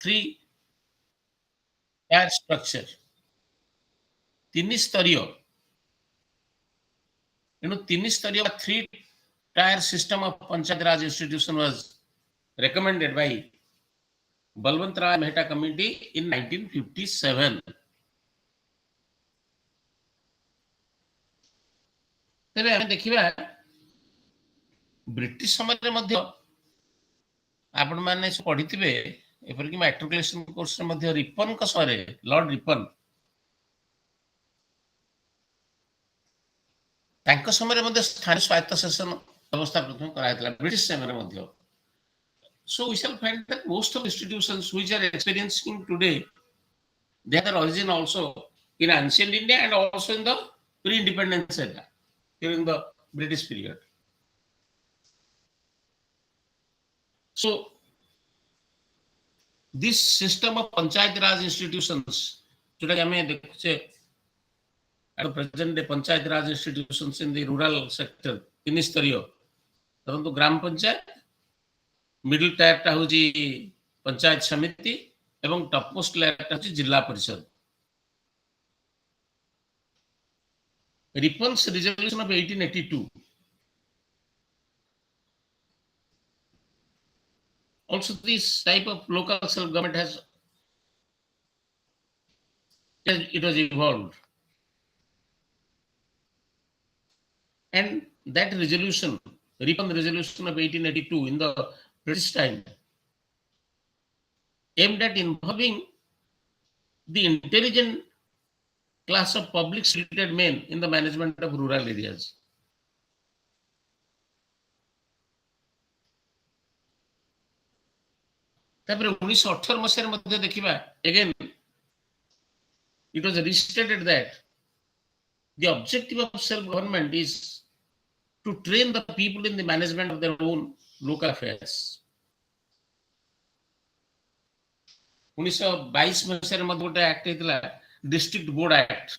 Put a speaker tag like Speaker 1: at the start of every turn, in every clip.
Speaker 1: 3 tier structure, 3 स्तरीय, you know, 3 स्तरीय 3 tier system of Panchayat Raj institution was recommended by Balwant Rai Mehta Committee in 1957. तेरे हमें देखिबा British समय मध्य आपण माने पढ़िथिबे एपर कि मैट्रिकुलेशन कोर्स मध्य रिपन का सरे लॉर्ड रिपन तांको समय मध्य स्थानीय स्वायत्त शासन व्यवस्था प्रथम करायतला ब्रिटिश समय मध्य. So we shall find that most of institutions which are experiencing today, they have their origin also in ancient India and also in the pre-independence era during the British period. So this system of Panchayat Raj institutions, today we see at present day Panchayat Raj institutions in the rural sector, in स्तरीय, परंतु ग्राम panchayat, middle tyre टा होची पंचायत समिति एवं top most layer टा होची जिला परिषद. Rippon's resolution of 1882 also this type of local self-government has it was evolved, and that resolution, Rippon resolution of 1882 in the British time, aimed at involving the intelligent class of public spirited men in the management of rural areas. तापर 1918 मसीह मध्य देखिबा again it was restated that the objective of self-government is to train the people in the management of their own local affairs. 1922 मसीह मध्य गोटे act हेतला District Board Act,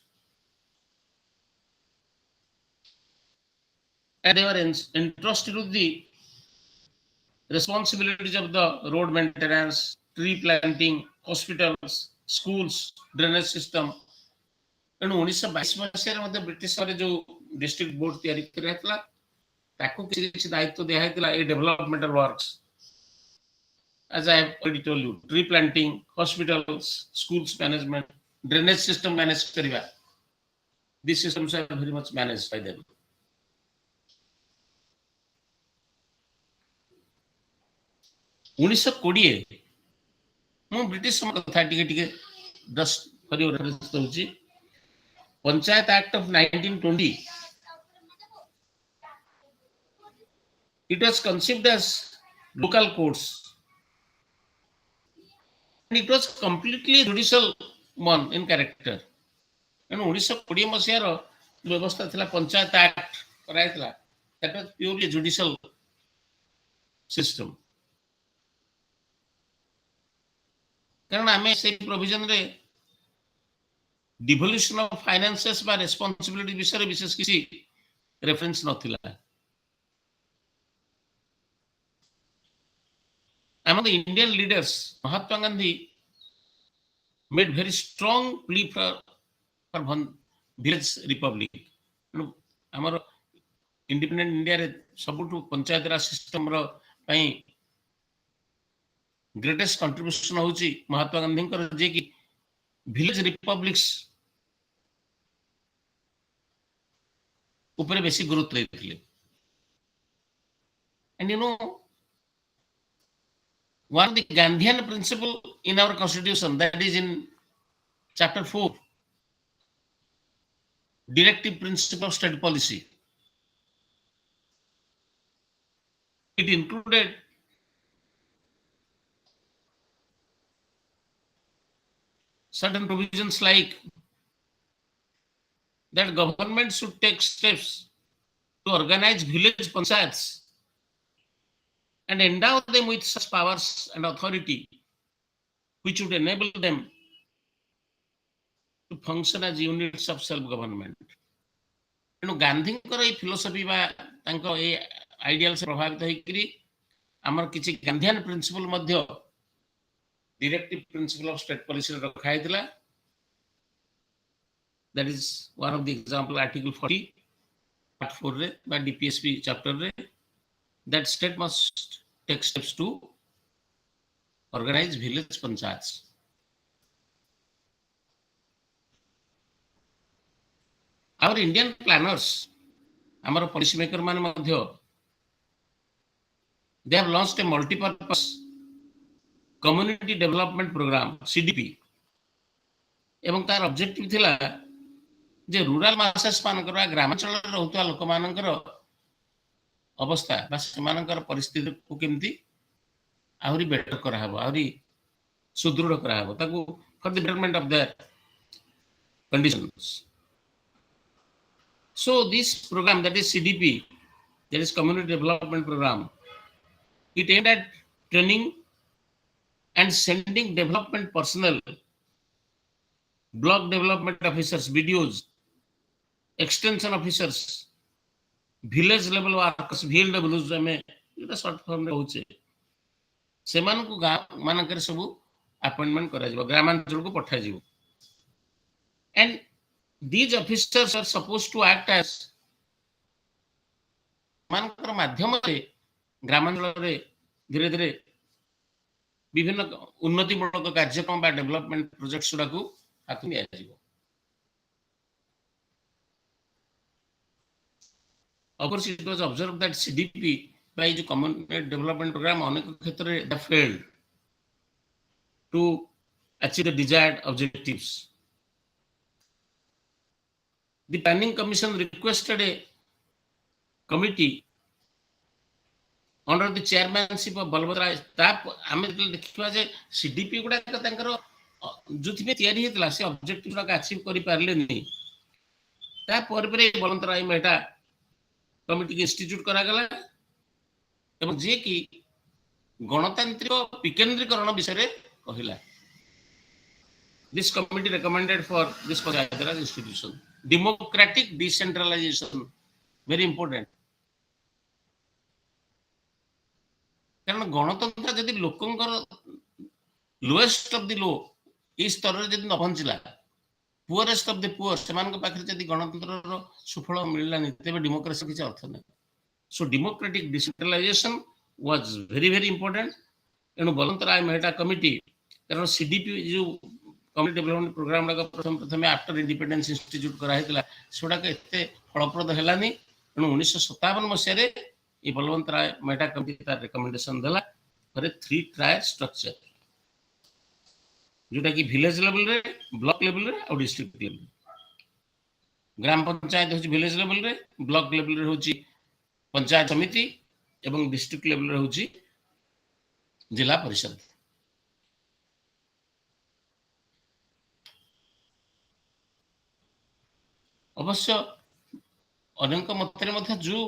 Speaker 1: and they were entrusted with the responsibilities of the road maintenance, tree planting, hospitals, schools, drainage system. And 1922 Masih Madhya British रे जो district board तयारी करैतला ताको किछि दायित्व दिया हेतला ए developmental works, as I have already told you, tree planting, hospitals, schools management, drainage system manage kariba. These systems are very much managed by them. उन्नीस कोड़िए मु ब्रिटिश कथा टिके 10 फॉर योर रेफरेंस दउची. Panchayat act of 1920, it was conceived as local courts and it was completely judicial one in character. And 1920 मसीह रो व्यवस्था थिला panchayat act करायतला, that was purely judicial system. कारण आमे से प्रोविजन रे डिवोल्यूशन ऑफ फाइनेंसेस बा रेस्पोंसिबिलिटी विषय विशेष किसी reference नथिला. Among the Indian leaders, Mahatma Gandhi made very strong plea for village republic. Amar independent India रे सबुठु पंचायत राज सिस्टम रो पई ग्रेटेस्ट कंट्रीब्यूशन होची महात्मा गांधी कर जे कि विलेज रिपब्लिक्स ऊपर बेसी गुरुत्व देथिले. And you know one of the Gandhian principle in our constitution, that is in chapter 4, directive principle of state policy. It included certain provisions like that government should take steps to organize village panchayats and endow them with such powers and authority which would enable them to function as units of self-government. तेणु गांधी ये philosophy ideal से प्रभावित होकर आमर किसी Gandhian principle directive principle of state policy रखा हैतिला. That is one of the example article 40 part 4 रे by DPSP chapter रे, that state must take steps to organize village panchayats. Our Indian planners, our policy maker मान मध्य, they have launched a multi-purpose community development program CDP. एवं तार objective थिला जे rural masses मानकर ग्रामांचल रहउतवा लोक मानकर अवस्था बा सेमानकर परिस्थिति को केमती आहुरी बेटर करा हबो, आहुरी सुदृढ़ करा हबो ताकू for the betterment of their conditions. So this program, that is CDP, that is Community Development Program, it aimed at training and sending development personnel, block development officers, BDOs, extension officers, village level workers, VLWs में ये short form में होचे, सेमान को गाँव मानकर सबू appointment करा जाओ, ग्रामांचल को पठा जाओ. And these officers are supposed to act as मानकर माध्यम से ग्रामांचल रे धीरे धीरे विभिन्न उन्नति मूलक कार्यक्रम बा डेवलपमेंट प्रोजेक्ट्स गुडा को हाथ में आ जाइबो. Of course, it was observed that CDP by the community development program अनेक क्षेत्र रे failed to achieve the desired objectives. The Planning Commission requested a committee under the chairmanship of Balwant Rai. ताप हमें देखिवा जे CDP गुडा का तंकर जुति में तैयारी हेतला से objective का अचीव करि पारले नहीं. ता पर बलवंत राय मेहता कमिटी के इंस्टीट्यूट करा गला एवं जे कि गणतांत्रिक विकेंद्रीकरण विषय रे कहिला. This committee recommended for this Panchayat Raj institution democratic decentralization, very important. कारण गणतंत्र जदि लोकंकर लोएस्ट ऑफ द लो ई स्तर रे जदि न पहुंचला, पुअरेस्ट ऑफ द पुअर सेमान को पाखरे जदि गणतंत्र रो सुफल मिलला नि तेबे डेमोक्रेसी किछ अर्थ नै. So democratic decentralisation was very important. एनु बलवंत राय मेहता कमिटी कारण सीडीपी जो कम्युनिटी डेवलपमेंट प्रोग्राम का प्रथम आफ्टर इंडिपेंडेंस इंस्टीट्यूट करा हेतला सोडा के एते फलप्रद हेलानी. एनु 1957 मसिया रे ये बलवंत राय मेहता कमिटी तार रिकमेंडेशन देला फॉर ए 3 टायर स्ट्रक्चर जोटा कि विलेज लेवल रे, ब्लॉक लेवल रे और डिस्ट्रिक्ट लेवल. ग्राम पंचायत होची विलेज लेवल रे, ब्लॉक लेवल रे होची पंचायत समिति एवं डिस्ट्रिक्ट लेवल रे होची जिला परिषद. अवश्य अनेक मतरे मध्य जो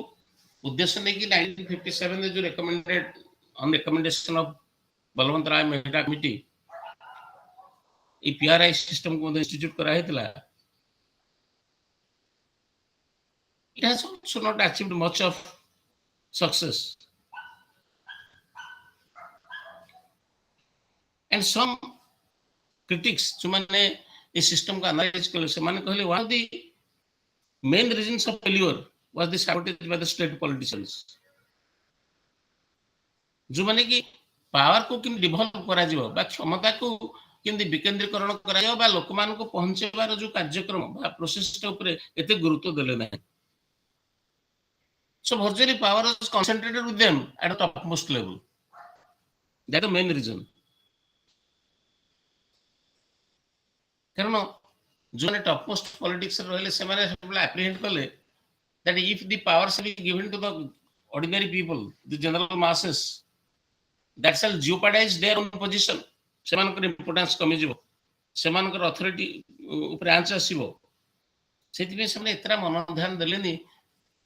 Speaker 1: उद्देश्य नहीं कि 1957 में जो recommended on recommendation of Balwant Rai Mehta committee ई पीआरआई सिस्टम को इंस्टीट्यूट करा हेतला. It has also not achieved much of success. And some critics जो माने इस सिस्टम का एनालाइज करले से माने कहले one of the main reasons of failure was the sabotage by the state politicians. जो माने कि पावर को किम डिवॉल्व करा जिवो बा क्षमता को किंदी विकेंद्रीकरण करा जिवो बा लोक मान को पहुंचेबार जो कार्यक्रम बा प्रोसेस ऊपर एते गुरुत्व देले नै. So virtually power is concentrated with them at the topmost level. That is the main reason. कारण जो ने टॉपमोस्ट पॉलिटिक्स रहले से माने सबले एप्रीहेंड करले that if the power shall be given to the ordinary people, the general masses, that shall jeopardize their own position. सेमानकर importance कमी जिवो, सेमानकर अथॉरिटी ऊपर आंच आसीबो. सेति में सबने इतना मन ध्यान देलेनी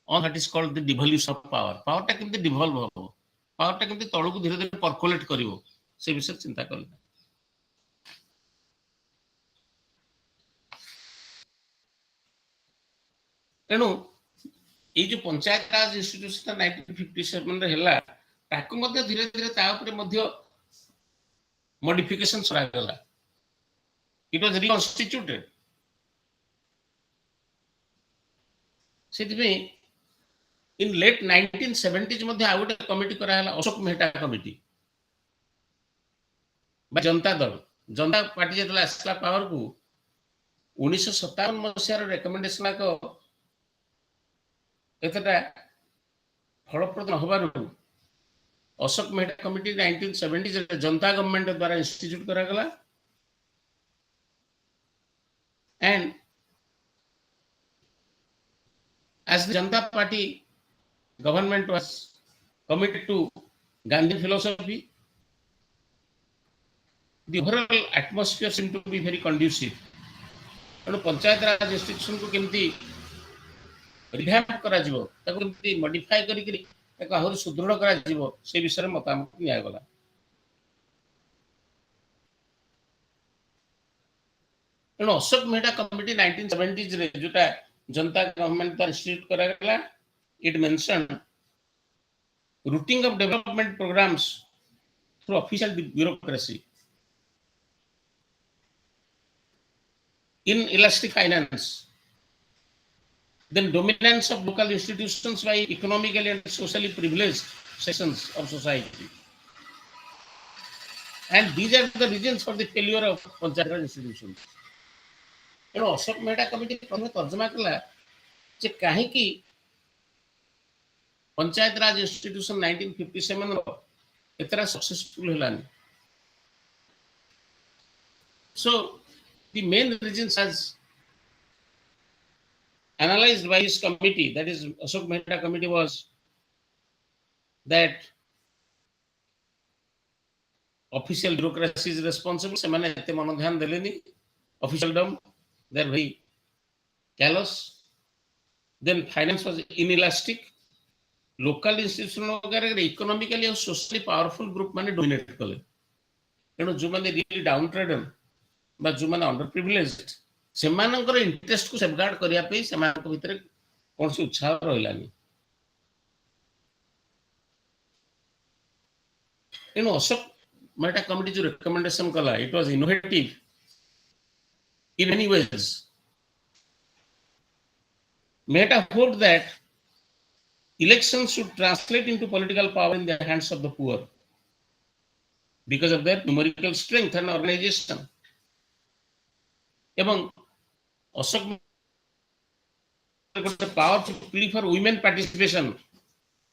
Speaker 1: on that is called the devolution of power. Power टा केमते डिवॉल्व होबो, पावर टा केमते तळु को धीरे धीरे परकोलेट करिवो, से विषय चिंता करले. एनु ये जो पंचायत राज इंस्टीट्यूशन 1957 रे हला ताको मध्ये धीरे धीरे ता ऊपर मध्ये modifications କରାଗଲା, it was reconstituted. ସେଥିପାଇଁ in late 1970s ମଧ୍ୟ ଆଉ ଗୋଟେ କମିଟି କରାହେଲା, ଅଶୋକ ମେହଟା କମିଟି ବା ଜନତା ଦଳ। ଜନତା ପାର୍ଟି ଯେତେବେଳେ ଆସିଲା ପାୱାରକୁ 1957 ମସିହାର ରେକମେଣ୍ଡେସନ ଏତେଟା ଫଳପ୍ରଦ ହବାରୁ ଅଶୋକ ମେହଟା କମିଟି 1970 ଜନତା ଗଭର୍ଣ୍ଣମେଣ୍ଟ ଦ୍ୱାରା ଇନଷ୍ଟିଚ୍ୟୁଟ କରାଗଲା। And as the Janata Party government was committed to Gandhi philosophy, the overall atmosphere seemed to be very conducive. ତେଣୁ ପଞ୍ଚାୟତ ରାଜ ଇନଷ୍ଟିଟ୍ୟୁସନକୁ କେମିତି ରିଭ୍ୟାମ୍ପ କରାଯିବ, ତାକୁ କେମିତି ମଡିଫାଏ କରିକି ତାକୁ ଆହୁରି ସୁଦୃଢ଼ କରାଯିବ, ସେ ବିଷୟରେ ମତାମତ ନିଆଗଲା। ତେଣୁ ଅଶୋକ ମେହଟା କମିଟି 1970s ରେ ଯୋଉଟା जनता गवर्नमेंट द्वारा institute करागला, it mentioned routing of development programs through official bureaucracy, inelastic finance, then dominance of local institutions by economically and socially privileged sections of society, and these are the reasons for the failure of panchayat institutions. ତେଣୁ Ashok Mehta committee ପ୍ରଥମେ ତର୍ଜମା କଲା ଯେ କାହିଁକି panchayat raj institution 1957 रो इतना successful हेलानी। So the main reasons as analyzed by this committee, that is Ashok Mehta committee, was that official bureaucracy is responsible. से माने इतने मनोध्यान देलेनी, officialdom they are very callous. Then finance was inelastic. Local institution वगैरह economically और socially powerful group माने dominate कले। तेणु जो माने रियली डाउन ट्रेडन बा जो माने अंडर प्रिविलेज्ड से मानकर इंटरेस्ट को सेफगार्ड करिया पे से मान को भीतर कौन सी उत्साह रहलानी। तेणु अशोक मेहटा कमिटी जो रिकमेंडेशन कला, it was innovative in many ways. Mehta hoped that elections should translate into political power in the hands of the poor because of their numerical strength and organization. एवं Ashok powerful plea for women participation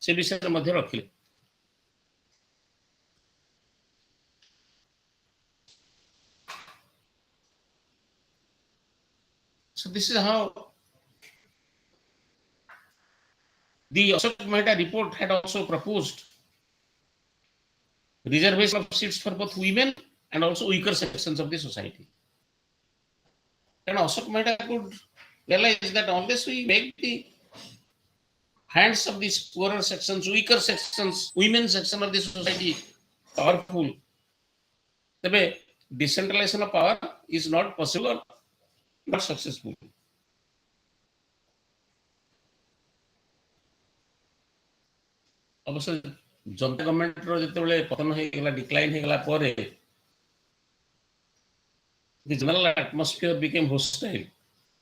Speaker 1: से विषय में मध्य रखिले। So this is how the Ashok Mehta report had also proposed reservation of seats for both women and also weaker sections of the society. And Ashok Mehta could realize that unless we make the hands of these poorer sections, weaker sections, women section of the society powerful, then decentralization of power is not possible or not successful. अवश्य जनता government रो जेतेबेले पतन हे गेला, decline हे गेला परे the general atmosphere became hostile.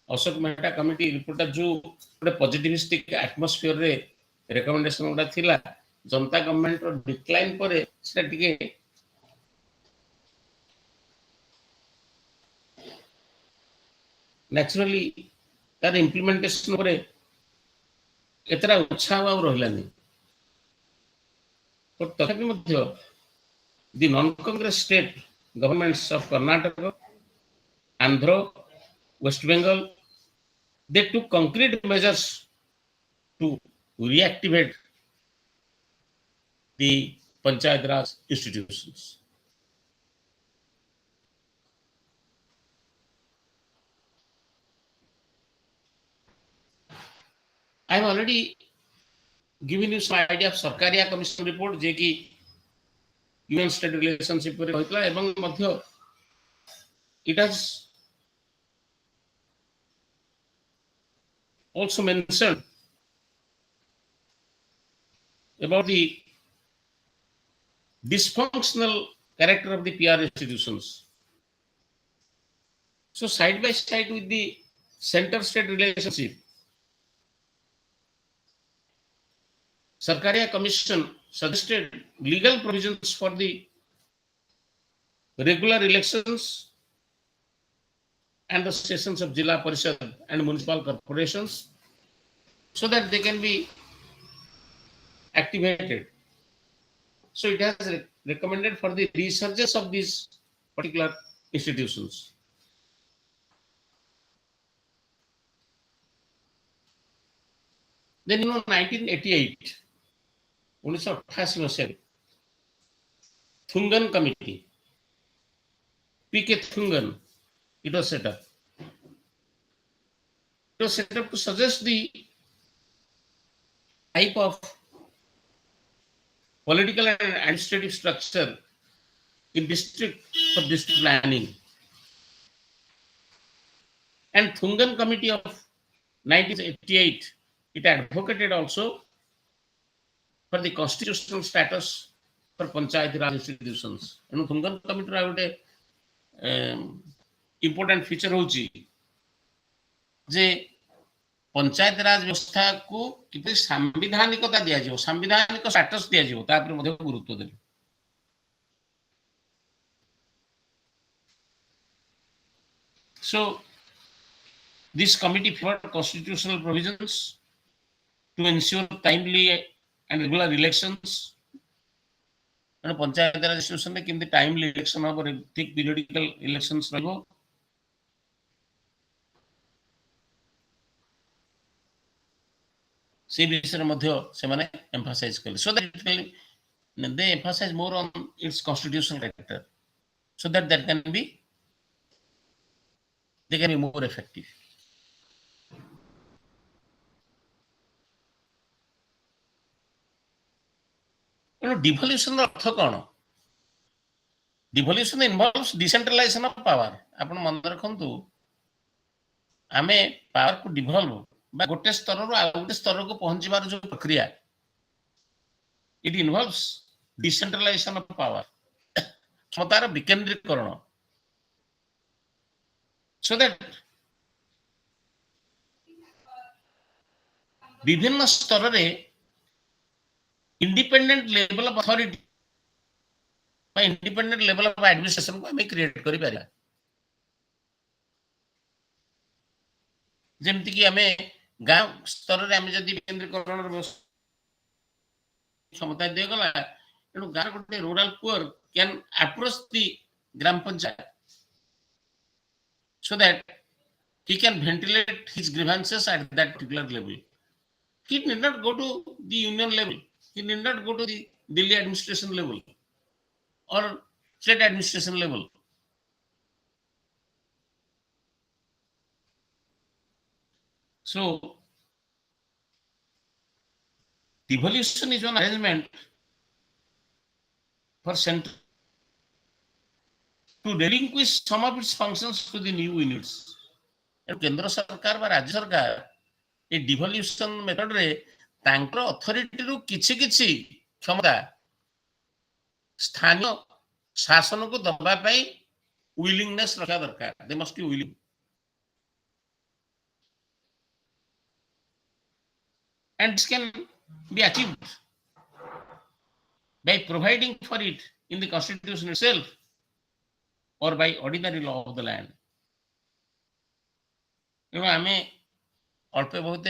Speaker 1: Ashok Mehta committee report जो गोटे positivistic atmosphere रे recommendation उडा थिला, जनता गवर्नमेंट रो डिक्लाइन परे सेटा टिके नेचुरली तार इंप्लीमेंटेशन परे एतरा उत्साह आ रहलानी। तथापि मध्य the non-Congress state governments of Karnataka, Andhra, West Bengal, they took concrete measures to reactivate the Panchayat Raj institutions. I have already given you some idea of Sarkaria Commission report जे कि UN state relationship पर होइतला एवं मध्य it has also mentioned about the dysfunctional character of the PR institutions. So side by side with the center-state relationship, Sarkaria Commission suggested legal provisions for the regular elections and the sessions of Jilla Parishad and municipal corporations so that they can be activated. So it has recommended for the resurgence of these particular institutions. Then 1988, 1988 Masih Thungan Committee, P.K. Thungan, it was set up. It was set up to suggest the type of political and administrative structure in district for district planning. And Thungan Committee of 1988, it advocated also for the constitutional status for Panchayat Raj institutions. And Thungan Committee ଗୋଟେ important feature होची जे पंचायत राज व्यवस्था को कितनी संविधानिकता दिया जाए, संविधानिक status दिया जाए, तापर मध्ये गुरुत्व देले. So this committee favored constitutional provisions to ensure timely and regular elections. And panchayat Raj institution में कितनी timely election और ठीक periodical elections रहो. से विषय में से emphasize करें. So that they emphasize more on its constitutional character, so that they can be more effective. Devolution अर्थ कौन? Devolution involves decentralization of power. आपण मन रखंतु आमे पावर को डिवॉल्व बा गोटे स्तर रु आ गोटे स्तर को पहुंचीबार जो प्रक्रिया, it involves decentralization of power, क्षमतार विकेंद्रीकरण, so that विभिन्न स्तर रे independent level of authority by independent level of administration को हमें क्रिएट करि पारिबा. जेमति कि हमें गांव स्तर रे हमें जदि केंद्रीकरण क्षमता दे गला, एनु गांव गोटे rural poor can approach the gram panchayat so that he can ventilate his grievances at that particular level. He need not go to the union level. He need not go to the Delhi administration level or state administration level. So, devolution is an arrangement for central to relinquish some of its functions to the new units. And केंद्र सरकार बा राज्य सरकार ए devolution method रे तांकर authority रु किछि किछि क्षमता स्थानीय शासन को दबा पाई विलिंगनेस रखा दरकार. They must be willing. And this can be achieved by providing for it in the constitution itself or by ordinary law of the land. आमे अल्प बहुत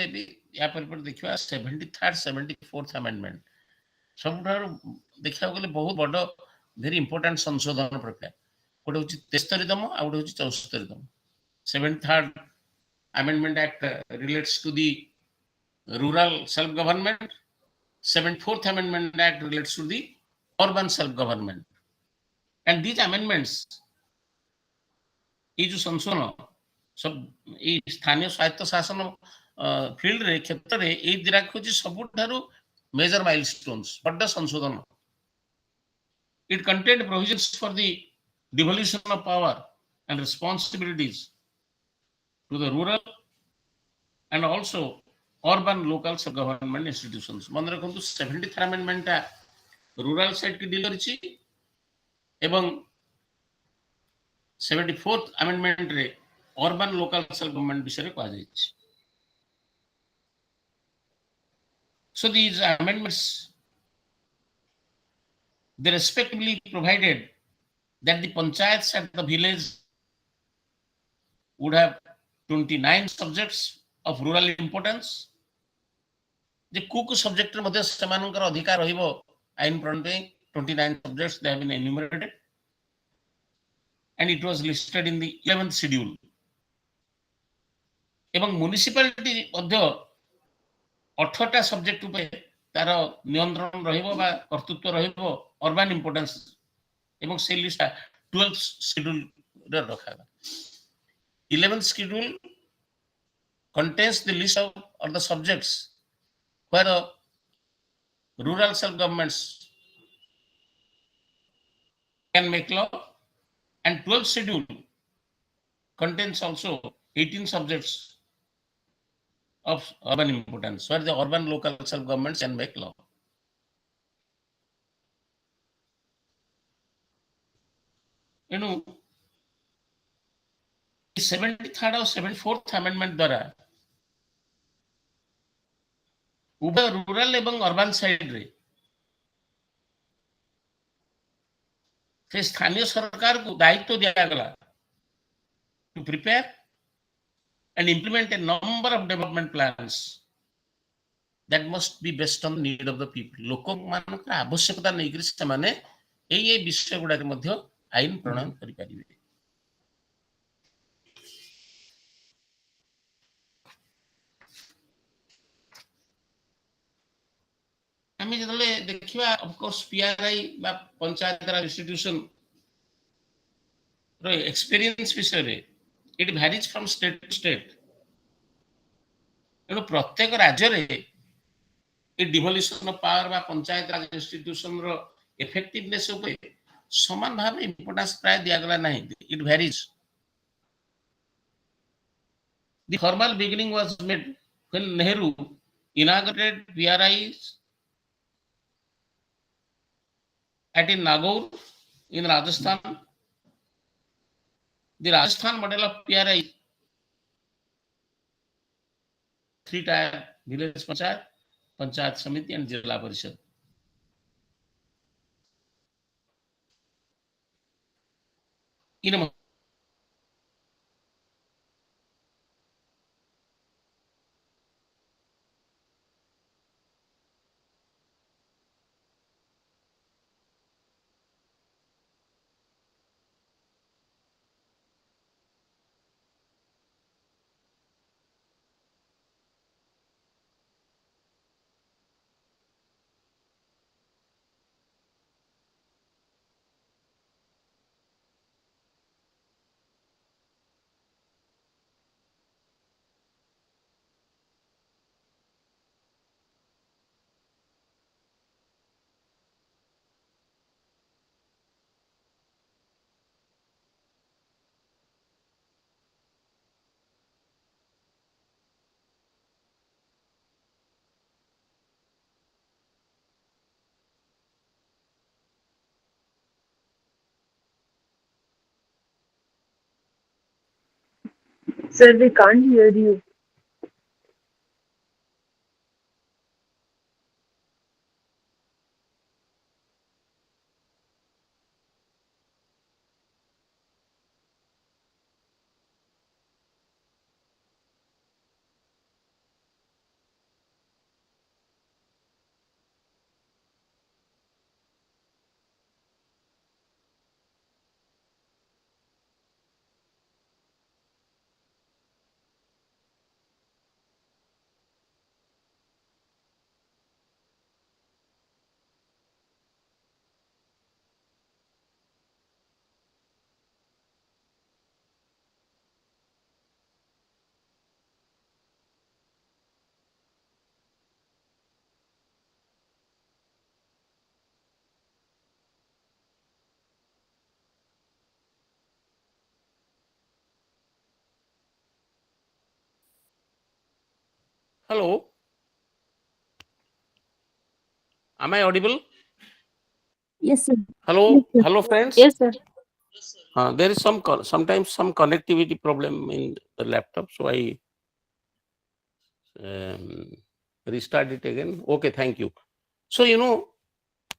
Speaker 1: या पर देखिबा 73rd 74th amendment सबठार देखिबा गले बहुत बड़ very important संशोधन प्रक्रिया. गोटे होची 73तम आ गोटे होची 74तम. 73rd amendment act relates to the rural self government. 74th amendment act relates to the urban self government. And these amendments ये जो संशोधन सब ये स्थानीय स्वायत्त शासन फील्ड रे क्षेत्र रे ए दिराक होची सबठारु मेजर माइलस्टोन्स बड़ संशोधन. It contained provisions for the devolution of power and responsibilities to the rural and also urban local self-government institutions. मन रखंतु 73rd amendment टा rural side की डील करछि ଏବଂ 74th amendment ରେ urban local self government ବିଷୟରେ କୁହାଯାଇଛି. So these amendments, they respectively provided that the panchayats at the village would have 29 subjects of rural importance. J cook subject मध्ये सेमानकर अधिकार रहिबो आइन प्रणयन पे 29 subjects they have been enumerated and it was listed in the 11th schedule. एवं municipality मध्ये 18टा subject पे तार नियंत्रण रहिबो बा कर्तृत्व रहिबो अर्बन इंपोर्टेंस एवं से लिस्ट 12th schedule रे रखा. 11th schedule contains the list of the subjects where the rural self governments can make law, and 12th schedule contains also 18 subjects of urban importance where the urban local self governments can make law. You know, 73rd और 74th amendment द्वारा उभय rural एवं urban side रे से स्थानीय सरकार को दायित्व दिया गला to prepare and implement a number of development plans that must be based on the need of the people. लोक मानकर आवश्यकता नहीं करी से माने ये विषय गुड़ा के मध्य आईन प्रणयन करि परिबे. आम जो देखा ऑफकोर्स पीआरआई बा पंचायत राज इंस्टीट्यूशन रो एक्सपीरियंस विषय रे it varies from state to state. एनो प्रत्येक राज्य रे ए डिवोल्यूशन ऑफ पावर बा पंचायत राज इंस्टीट्यूशन रो इफेक्टिवनेस ऊपर समान भाव इंपोर्टेंस प्राय दिया गला नहीं. It varies. The formal beginning was made when Nehru inaugurated PRI at in Nagaur in Rajasthan. The Rajasthan model of PRI, 3-tier village panchayat, panchayat samiti and Jilla Parishad. In a
Speaker 2: Sir, we can't hear you.
Speaker 1: Hello, am I audible?
Speaker 2: Yes, sir.
Speaker 1: Hello, hello friends.
Speaker 2: Yes, sir.
Speaker 1: There is sometimes some connectivity problem in the laptop, so I um, restart it again. Okay, thank you. So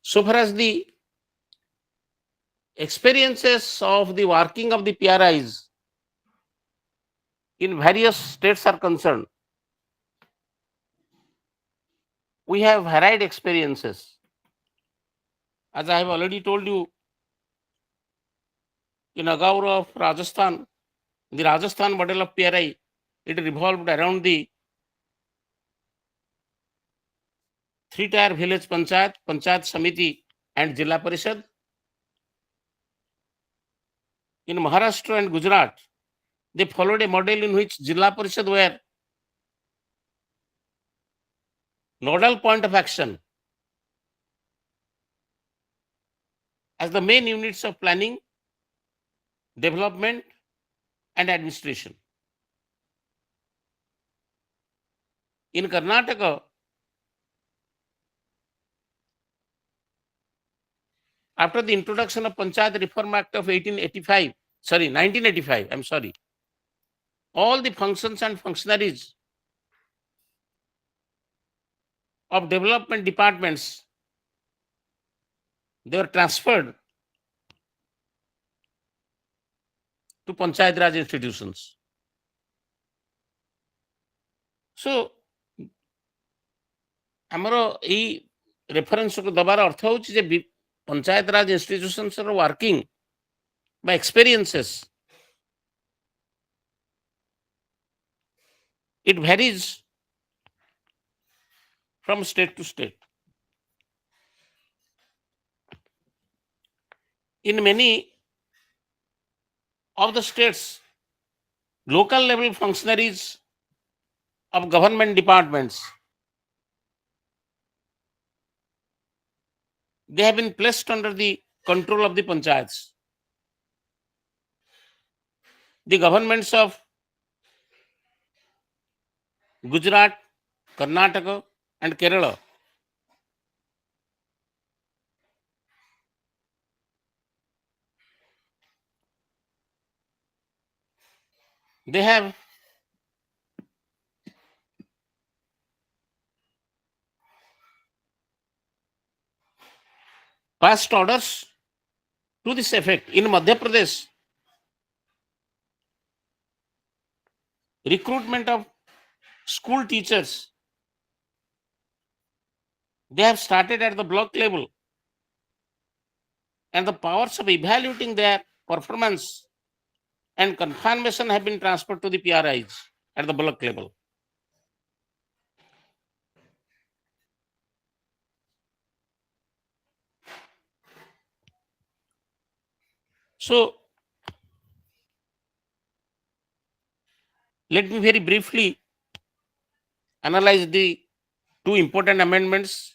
Speaker 1: so far as the experiences of the working of the PRIs in various states are concerned, we have varied experiences. As I have already told you, in Agaur of Rajasthan, the Rajasthan model of PRI, it revolved around the three-tier village panchayat, panchayat samiti, and Jilla Parishad. In Maharashtra and Gujarat, they followed a model in which Jilla Parishad were nodal point of action as the main units of planning, development, and administration. In Karnataka, after the introduction of Panchayat Reform Act of 1985, all the functions and functionaries of development departments, they were transferred to Panchayat Raj institutions. So, ଆମର ଏଇ ରେଫରେନ୍ସକୁ ଦେବାର ଅର୍ଥ ହେଉଛି ଯେ ପଞ୍ଚାୟତ ରାଜ ଇନଷ୍ଟିଟ୍ୟୁସନ୍ସର working ବା ଏକ୍ସପେରିଏନ୍ସେସ୍ it varies from state to state. In many of the states, local level functionaries of government departments, they have been placed under the control of the panchayats. The governments of Gujarat, Karnataka, and Kerala, they have passed orders to this effect. In Madhya Pradesh, recruitment of school teachers, they have started at the block level, and the powers of evaluating their performance and confirmation have been transferred to the PRIs at the block level. So, let me very briefly analyze the two important amendments,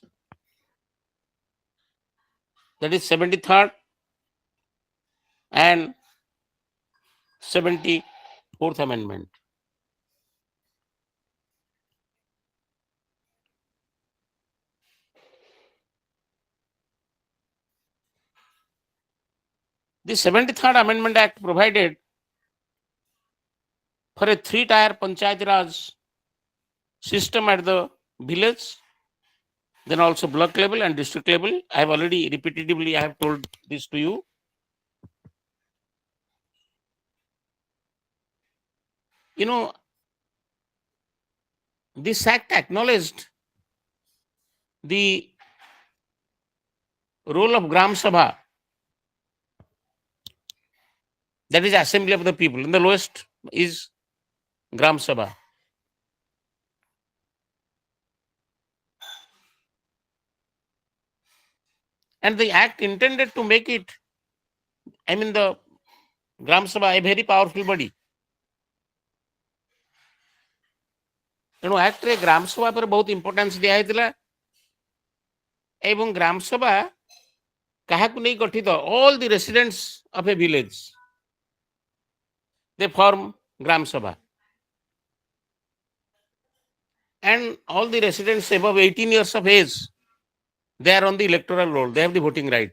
Speaker 1: that is 73rd and 74th amendment. The 73rd Amendment Act provided for a three-tier Panchayat Raj system at the village, then also block level and district level. I have already repetitively I have told this to you. This act acknowledged the role of Gram Sabha, that is assembly of the people, and the lowest is Gram Sabha. And the act intended to make it, the Gram Sabha, a very powerful body. ତେଣୁ ଆକ୍ଟରେ ଗ୍ରାମ ସଭା ଉପରେ ବହୁତ importance ଦିଆହେଇଥିଲା ଏବଂ ଗ୍ରାମ ସଭା କାହାକୁ ନେଇ ଗଠିତ? All the residents of a village, they form Gram Sabha, and all the residents above 18 years of age, they are on the electoral roll, they have the voting right.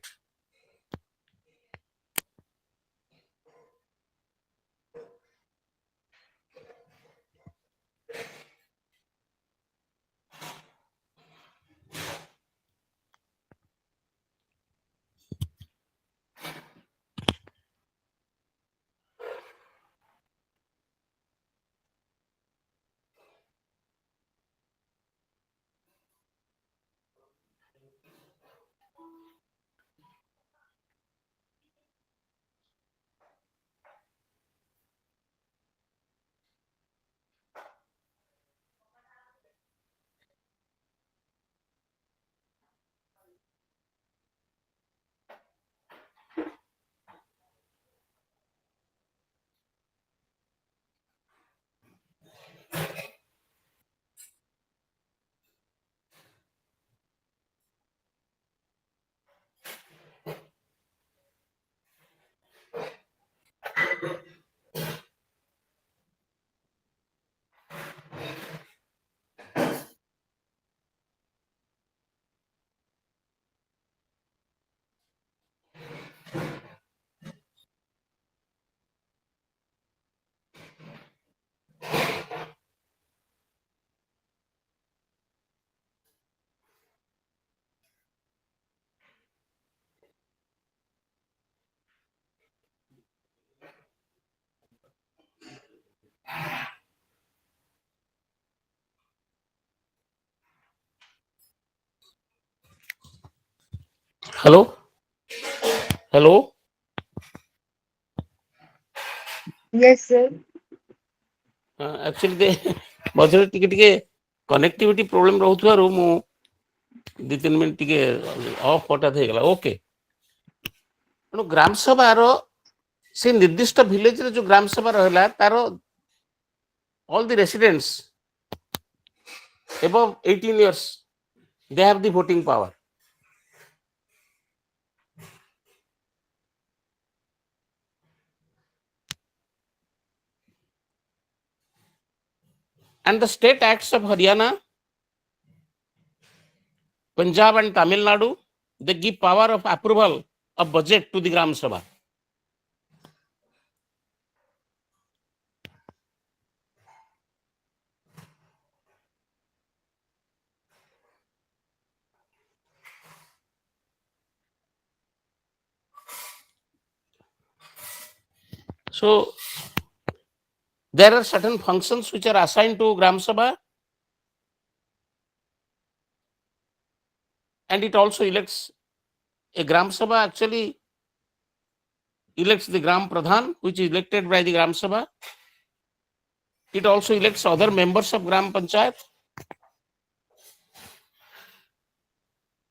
Speaker 1: Hello? Hello?
Speaker 2: Yes, sir.
Speaker 1: Actually, ମଝିରେ ଟିକେ ଟିକେ connectivity problem ରହୁଥିବାରୁ ମୁଁ 2-3 minute ଟିକେ of ହଠାତ୍ ହେଇଗଲା। Okay, ତେଣୁ ଗ୍ରାମ ସଭାର ସେ ନିର୍ଦ୍ଦିଷ୍ଟ ଭିଲେଜରେ ଯୋଉ ଗ୍ରାମ ସଭା ରହିଲା ତାର all the residents above 18 years they have the voting power. And the state acts of Haryana, Punjab and Tamil Nadu, they give power of approval of budget to the Gram Sabha. So there are certain functions which are assigned to Gram Sabha, and it also elects a Gram Sabha actually elects the Gram Pradhan, which is elected by the Gram Sabha. It also elects other members of Gram Panchayat,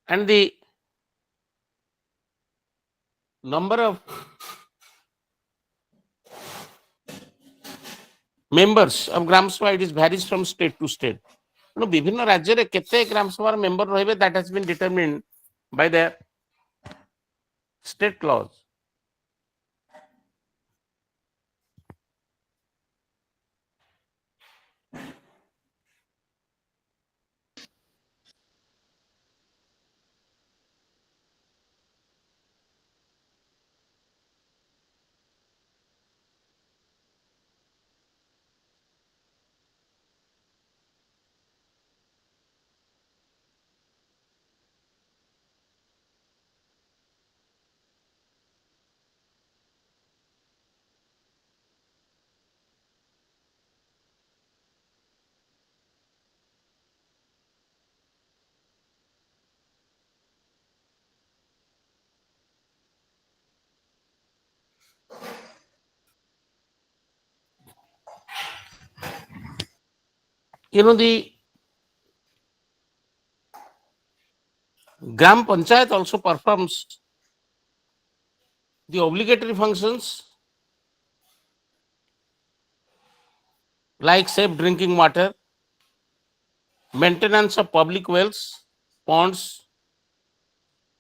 Speaker 1: and the number of members of Gram Sabha, it is varies from state to state. ତେଣୁ ବିଭିନ୍ନ ରାଜ୍ୟରେ କେତେ ଗ୍ରାମ ସଭାର member ରହିବେ that has been determined by the state laws. You know, the Gram Panchayat also performs the obligatory functions like safe drinking water, maintenance of public wells, ponds,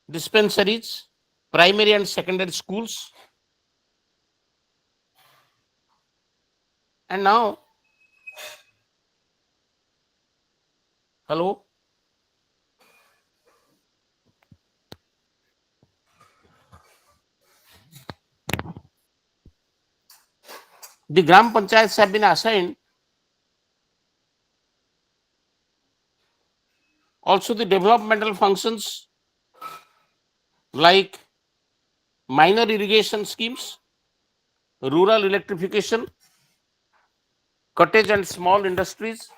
Speaker 1: dispensaries, primary and secondary schools. And now, hello? The Gram Panchayats have been assigned also the developmental functions like minor irrigation schemes, rural electrification, cottage and small industries,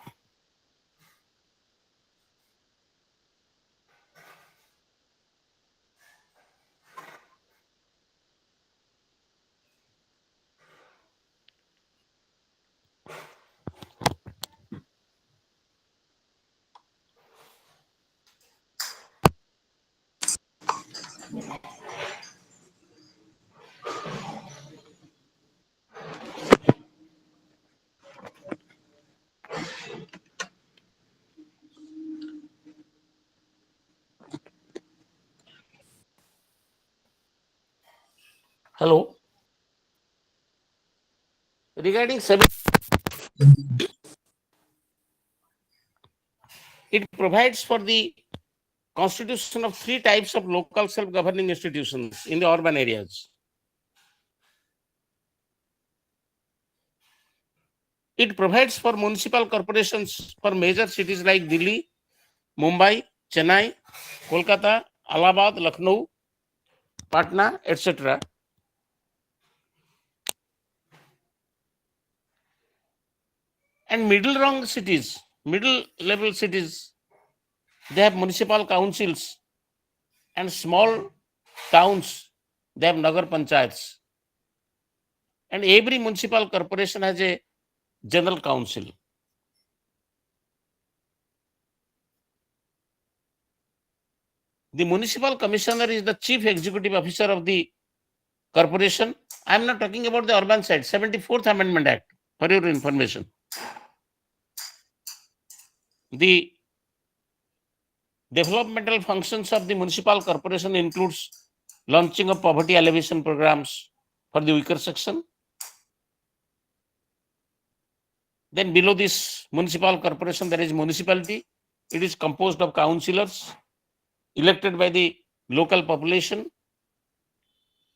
Speaker 1: hello, regarding it provides for the constitution of 3 types of local self-governing institutions in the urban areas. It provides for municipal corporations for major cities like Delhi, Mumbai, Chennai, Kolkata, Allahabad, Lucknow, Patna, etc. And middle level cities, they have municipal councils and small towns, they have Nagar Panchayats. And every municipal corporation has a general council. The municipal commissioner is the chief executive officer of the corporation. I am not talking about the urban side, 74th Amendment Act, for your information. The developmental functions of the municipal corporation includes launching of poverty alleviation programs for the weaker section. Then below this municipal corporation, there is municipality. It is composed of councillors elected by the local population,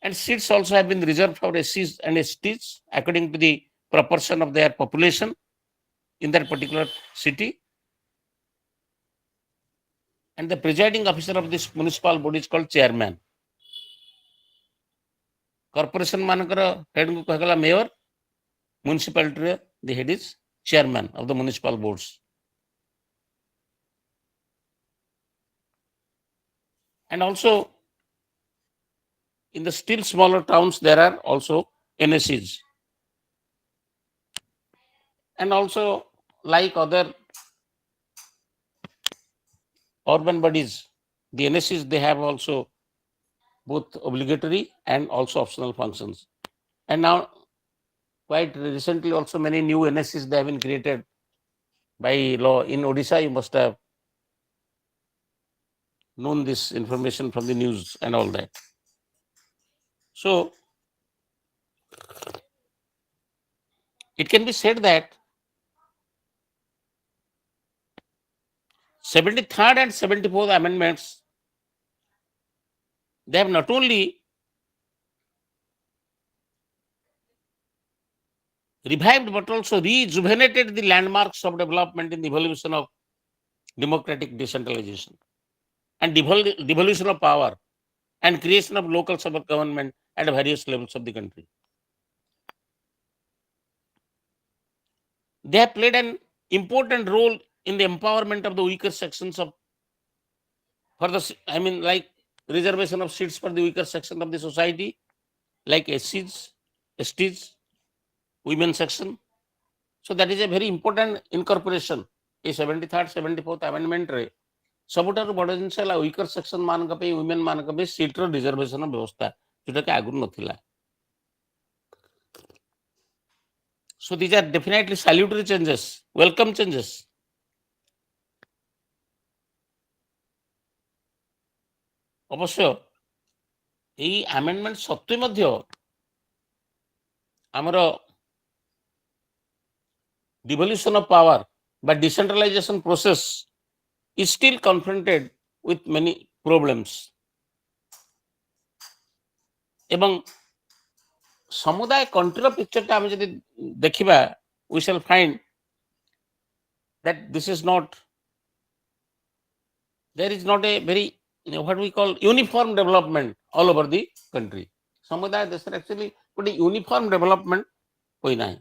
Speaker 1: and seats also have been reserved for SCs and STs according to the proportion of their population in that particular city. And the presiding officer of this municipal body is called chairman. Corporation manakara head ko kahagala mayor, municipality the head is chairman of the municipal boards. And also in the still smaller towns, there are also NSEs. And also like other urban bodies, the NSEs, they have also both obligatory and also optional functions. And now quite recently also many new NSEs they have been created by law. In Odisha, you must have known this information from the news and all that. So it can be said that 73rd and 74th amendments, they have not only revived but also rejuvenated the landmarks of development in the evolution of democratic decentralization and devolution of power and creation of local self-government at various levels of the country. They have played an important role in the empowerment of the weaker sections of, for the, I mean, like reservation of seats for the weaker section of the society, like SCs, STs, women section. So that is a very important incorporation. A 73rd, 74th amendment re सबुठारु बड़ जिनस है weaker section मान women मान seat reservation व्यवस्था जोटा कि आगु नथिला. So these are definitely salutary changes, welcome changes. अवश्य यही amendment सत्वे मध्य आमर devolution of power by decentralization process is still confronted with many problems. एवं समुदाय कंट्री पिक्चर टा जदि देखिबा, we shall find that this is not, there is not a very what we call uniform development all over the country. समुदाय देश actually गोटे uniform development होई नाही.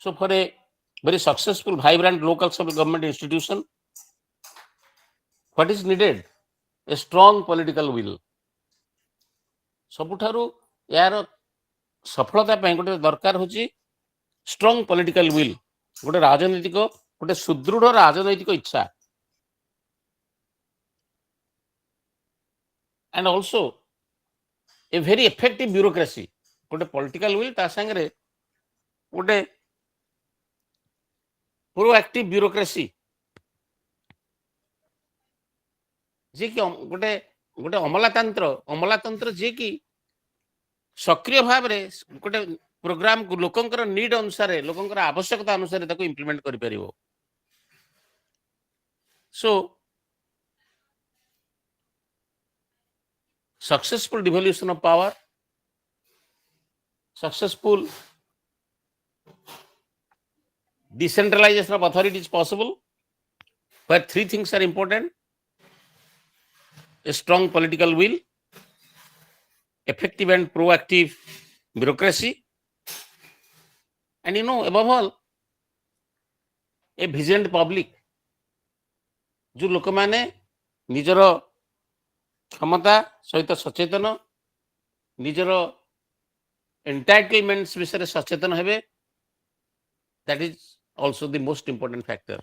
Speaker 1: So for a very successful, vibrant local government institution, what is needed? A strong political will. सबुठारु यार सफलता ପାଇଁ ଗୋଟେ ଦରକାର ହେଉଛି strong political will, ଗୋଟେ ରାଜନୈତିକ, ଗୋଟେ ସୁଦୃଢ ରାଜନୈତିକ ଇଚ୍ଛା, and also a very effective bureaucracy. ଗୋଟେ political will ତା ସାଙ୍ଗରେ ଗୋଟେ proactive bureaucracy जे कि गोटे गोटे अमलातंत्र जे कि सक्रिय भाव रे गोटे प्रोग्राम को लोकंकर नीड अनुसार लोकंकर आवश्यकता अनुसार ताको इंप्लीमेंट करि परिबो. So successful devolution of power, successful decentralization of authority is possible, where three things are important: a strong political will, effective and proactive bureaucracy, and above all, A vigilant public जो लोक माने निजर क्षमता सहित सचेतन निजर entitlements विषय सचेतन हेबे that is also the most important factor.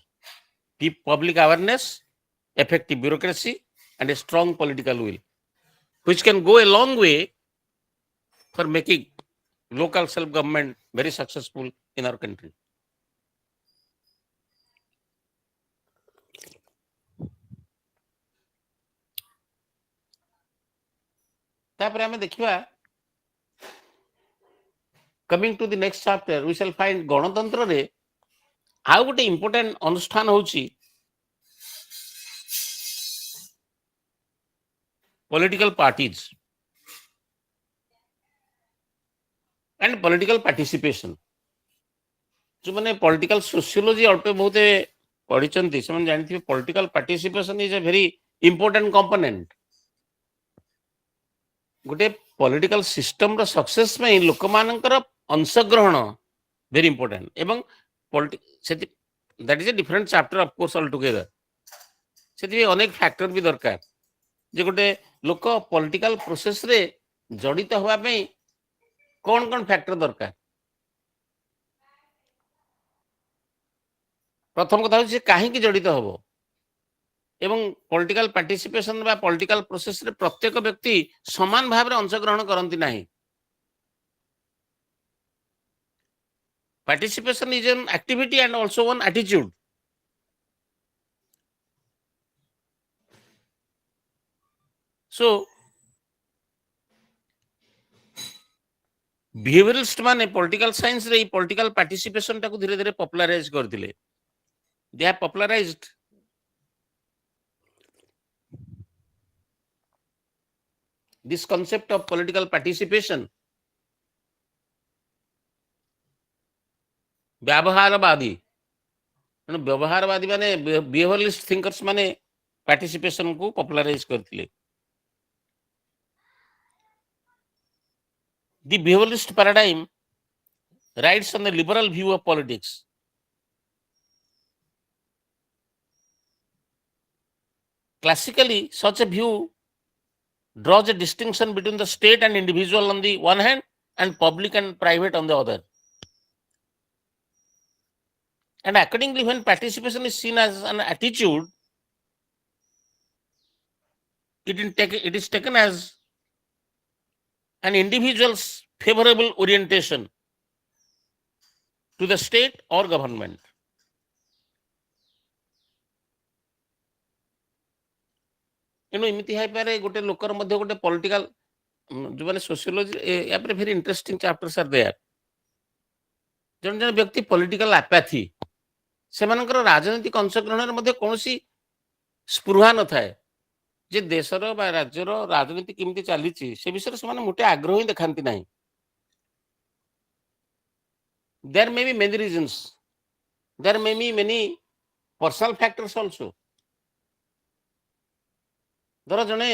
Speaker 1: Keep public awareness, effective bureaucracy, and a strong political will, which can go a long way for making local self-government very successful in our country. तापर हमें देखिबा coming to the next chapter we shall find गणतंत्र रे आउ गोटे important अनुष्ठान होची political parties and political participation. जो माने political sociology अल्पे बहुत पढ़ी चंती से माने जानथि political participation is a very important component. गोटे political system रो सक्सेस में लोक मानकर अंशग्रहण very important एवं that is a different chapter of course altogether. सेति अनेक फैक्टर भी दरकार जे गोटे लोक पॉलिटिकल प्रोसेस रे जड़ित होवा पे कौन कौन फैक्टर दरकार प्रथम कथा होछि काहे की जड़ित होबो एवं पॉलिटिकल पार्टिसिपेशन बा पॉलिटिकल प्रोसेस रे प्रत्येक व्यक्ति समान भाव रे अंशग्रहण करंती नाही participation is an activity and also one attitude so behaviourist माने पॉलिटिकल साइंस रे पॉलिटिकल पार्टिसिपेशन टाको धीरे धीरे पॉपुलराइज करथिले they have popularised this concept of political participation व्यवहारवादी व्यवहारवादी माने बिहेवियरिस्ट थिंकर्स माने पार्टिसिपेशन को पॉपुलराइज करथिले the behaviorist paradigm rides on the liberal view of politics. Classically, such a view draws a distinction between the state and individual on the one hand and public and private on the other. And accordingly, when participation is seen as an attitude, it is taken as an individual's favorable orientation to the state or government. एनो इमिति हाई पारे गोटे लोकर मध्ये गोटे political जो माने sociology या पर very interesting chapters are there जन जन व्यक्ति पॉलिटिकल एपैथी सेमानकर राजनीतिक अंशग्रहण मध्ये कोनोसी स्पृहा न थाए जे देशर बा राज्यर राजनीति केमती चली से विषय से मोटे आग्रह ही देखाती ना there may be many reasons there may be many personal factors also धर जने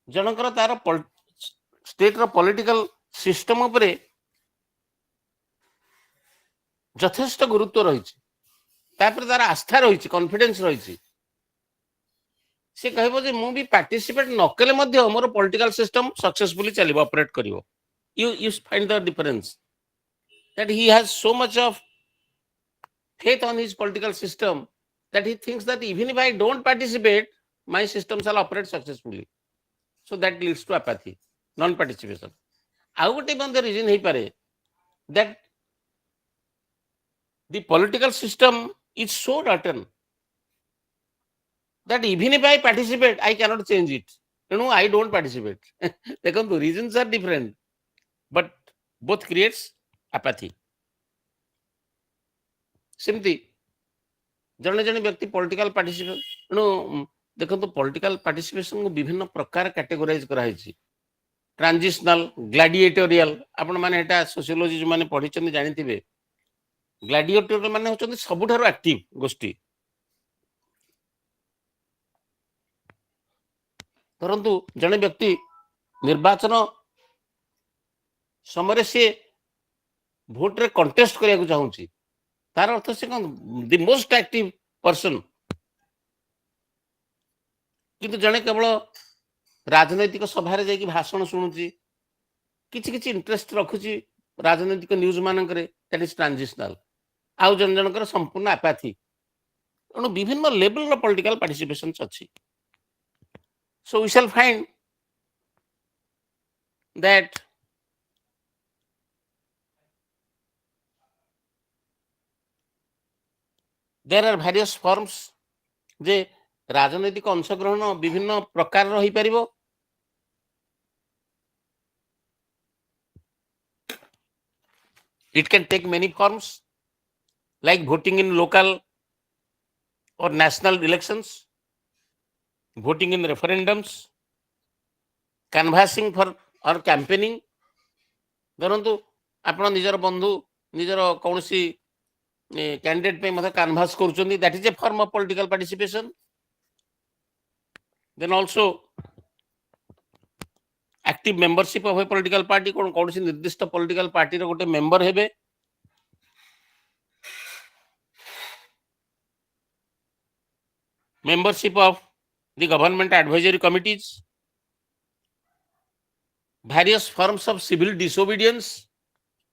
Speaker 1: जनकर तार स्टेट रो पॉलिटिकल सिस्टम उपरे यथेष्ट गुरुत्व रही तार आस्था रही कॉन्फिडेंस रही से कहबो जे मु भी पार्टिसिपेट नकले मध्य मोर पॉलिटिकल सिस्टम सक्सेसफुली चलिबो ऑपरेट करिवो you find the difference that he has so much of faith on his political system that he thinks that even if I don't participate my system shall operate successfully, so that leads to apathy, non participation. How would even the reason he pare that the political system is so rotten that even if I participate, I cannot change it. You know, I don't participate. The reasons are different, but both creates apathy. Simply, जने जने व्यक्ति political participation देखो तो political participation को विभिन्न प्रकार categorise कराई छी ट्रांजिशनल ग्लैडिएटोरियल आपण माने एटा सोशियोलॉजी जो माने पढि चंदी जानिथिबे ग्लैडिएटोरियल माने होचंदी सबुठारो एक्टिव गोष्ठी परंतु जने व्यक्ति निर्वाचन समय से भोट रे कंटेस्ट करिया को चाहूची तार अर्थ से कौन द मोस्ट एक्टिव पर्सन किंतु जने केवल राजनैतिक सभा रे जाई भाषण शुणुची किछि किछि इंटरेस्ट रखुची राजनैतिक न्यूज मानकरे दैट इज ट्रांजिशनल आउ जन जनकर संपूर्ण आपाथी तेणु विभिन्न लेवल पॉलिटिकल पार्टिसिपेशन अच्छी so we shall find that there are various forms जे राजनैतिक अंशग्रहण विभिन्न प्रकार रही परिबो it can take many forms like voting in local or national elections, voting in referendums, canvassing for or campaigning. धरतु आपण निजर बंधु निजर कौनसी कैंडिडेट पे मतलब canvass करूचंदी that is a form of political participation. Then also active membership of a political party कौनसी निर्दिष्ट political party रो गोटे member हेबे membership of the government advisory committees, various forms of civil disobedience,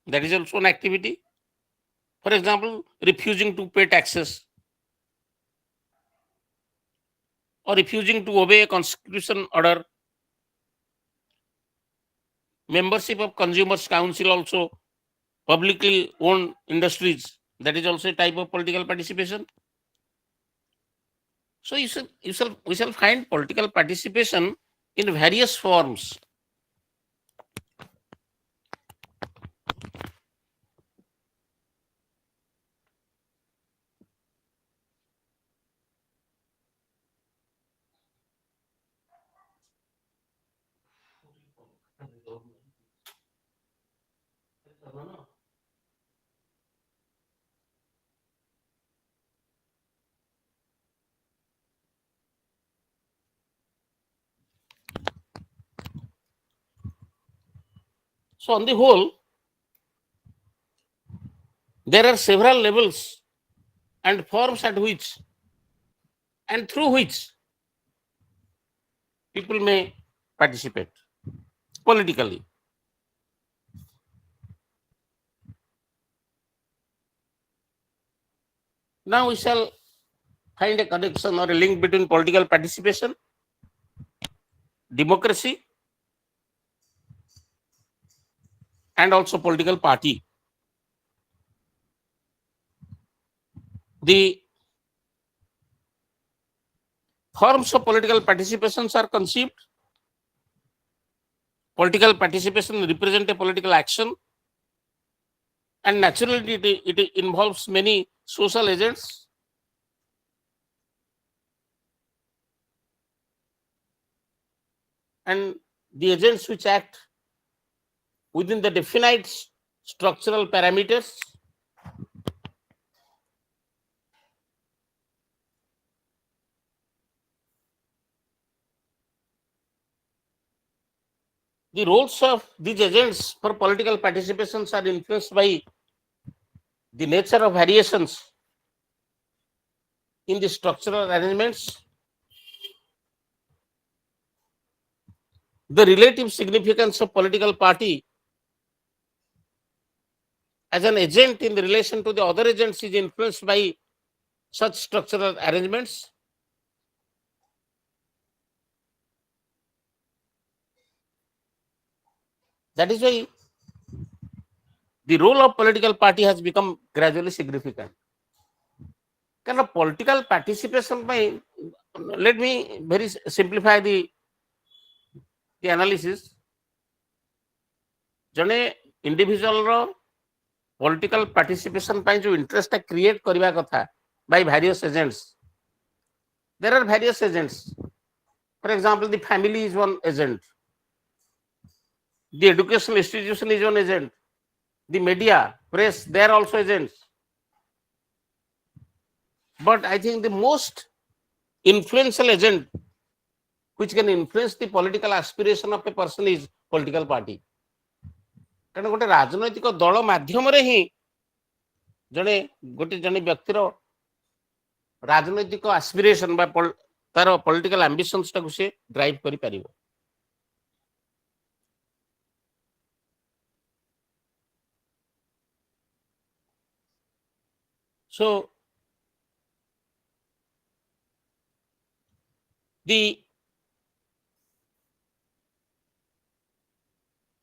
Speaker 1: that is also an activity. For example, refusing to pay taxes or refusing to obey a constitution order. Membership of consumers council also, publicly owned industries, that is also a type of political participation. So we shall find political participation in various forms. So on the whole, there are several levels and forms at which and through which people may participate politically. Now we shall find a connection or a link between political participation, democracy, and also political party. The forms of political participations are conceived. Political participation represents a political action, and naturally it involves many social agents. And the agents which act within the definite structural parameters. The roles of these agents for political participations are influenced by the nature of variations in the structural arrangements, the relative significance of political party as an agent in relation to the other agents is influenced by such structural arrangements. That is why the role of political party has become gradually significant. Kind of political participation by, let me very simplify the analysis. जने individual रो political participation ପାଇଁ जो interest create करबा कथा by various agents. There are various agents. For example, the family is one agent. The educational institution is one agent. The media, press, they are also agents. But I think the most influential agent which can influence the political aspiration of a person is political party. कारण गोटे राजनैतिक दल माध्यम रे ही जड़े गोटे जने व्यक्तिर राजनैतिक एस्पिरेशन बा तार पॉलिटिकल एम्बिशंस टाको से ड्राइव करि परिबो। So the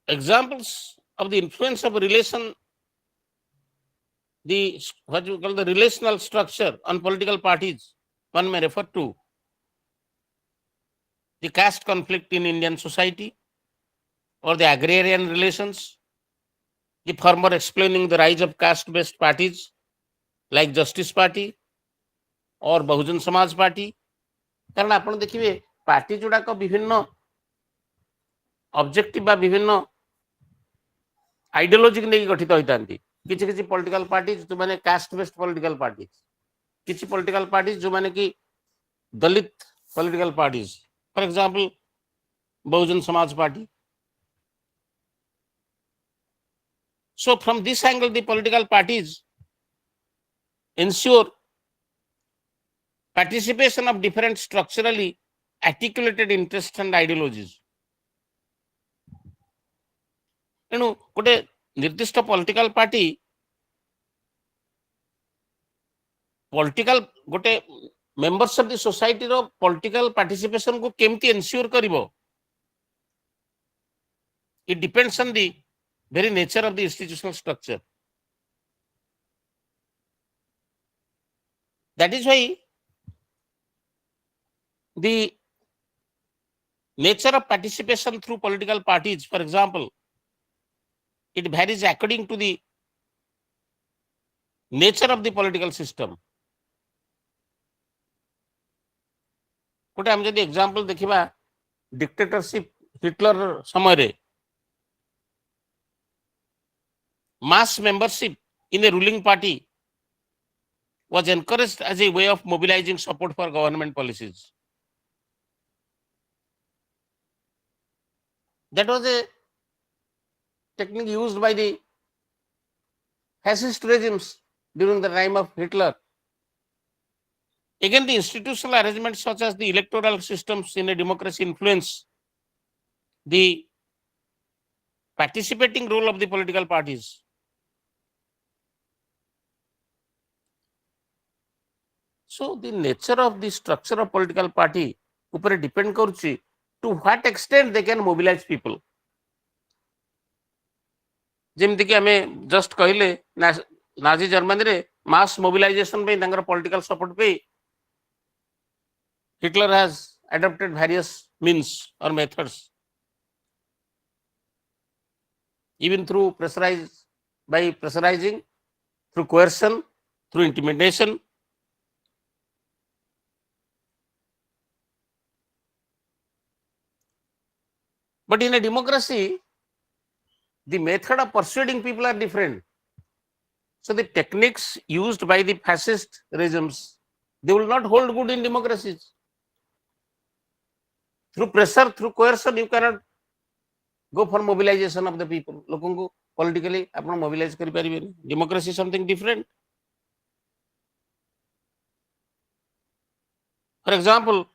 Speaker 1: examples of the influence of relation, the what you call the relational structure on political parties, one may refer to the caste conflict in Indian society or the agrarian relations, the former explaining the rise of caste-based parties like Justice Party or Bahujan Samaj Party. कारण आप देखिए party जोड़ाक विभिन्न objective बा विभिन्न ideology को लेकर गठित होता है। किसी पॉलिटिकल पार्टी जो माने कास्ट बेस्ड पॉलिटिकल पार्टी, किसी पॉलिटिकल पार्टी जो माने कि दलित political parties, for example Bahujan Samaj party. So from this angle the political parties ensure participation of different structurally articulated interests and ideologies. तेणु गोटे निर्दिष्ट पॉलिटिकल पार्टी पॉलिटिकल गोटे मेंबर्स ऑफ द सोसाइटी रो political participation को केमती एंश्योर करिवो, it depends on the very nature of the institutional structure. That is why the nature of participation through political parties, for example, it varies according to the nature of the political system. गोटे हम जदि example देखिबा dictatorship Hitler समय रे mass membership in a ruling party was encouraged as a way of mobilizing support for government policies. That was a technique used by the fascist regimes during the time of Hitler. Again, the institutional arrangements such as the electoral systems in a democracy influence the participating role of the political parties. So the nature of the structure of political party ऊपर depend करुच्ची to what extent they can mobilize people. जेमती कि हमें just कहले Nazi Germany रे मास mobilisation पे तांकर political support पे Hitler has adopted various means or methods, even through pressurizing, through coercion, through intimidation. But in a democracy, the method of persuading people are different. So the techniques used by the fascist regimes, they will not hold good in democracies. Through pressure, through coercion, you cannot go for mobilization of the people. लोगों को politically अपना mobilize करी परिबे नहीं. Democracy is something different. For example,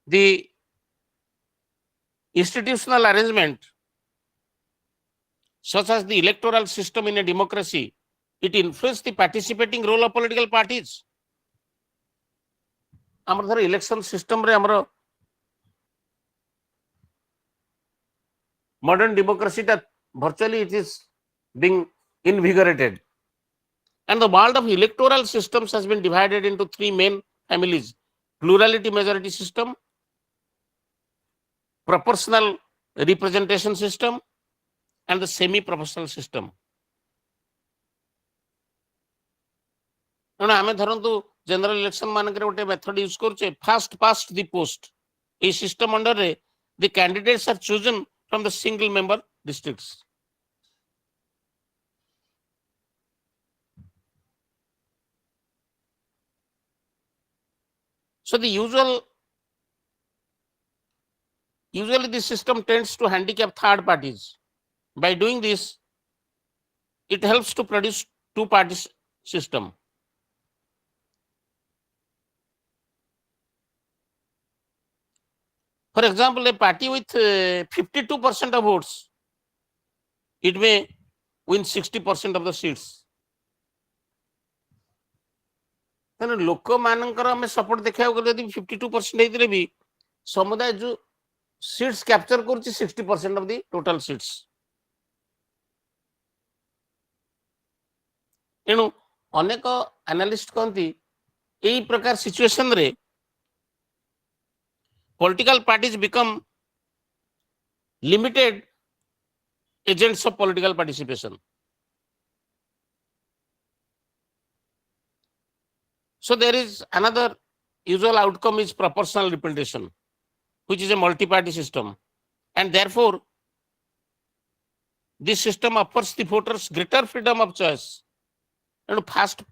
Speaker 1: the institutional arrangement such as the electoral system in a democracy, it influences the participating role of political parties. आमर धर election system रे आमर modern democracy that virtually it is being invigorated, and the world of electoral systems has been divided into three main families: plurality majority system, proportional representation system, and the semi-proportional system. आमे धरंतु general election मानकरे गोटे method use करछे fast past the post. ए system under रे the candidates are chosen from the single member districts. So the usually this system tends to handicap third parties. By doing this, it helps to produce two-party system. For example, a party with 52% of votes, it may win 60% of the seats. ତେଣୁ ଲୋକମାନଙ୍କର ଆମେ support ଦେଖିବାକୁ ଗଲେ ଯଦି 52% ହେଇଥିଲେ ବି ସମୁଦାୟ ଯୋଉ sits capture କରୁଛି 60% ଅଫ ଦି ଟୋଟାଲ ସିଟ୍ସ। ତେଣୁ ଅନେକ ଆନାଲିଷ୍ଟ କହନ୍ତି ଏଇ ପ୍ରକାର ସିଚୁଏସନରେ political parties become limited agents of political participation. So there is another usual outcome is proportional representation, which is a multi-party system, and therefore this system offers the voters greater freedom of choice. And fast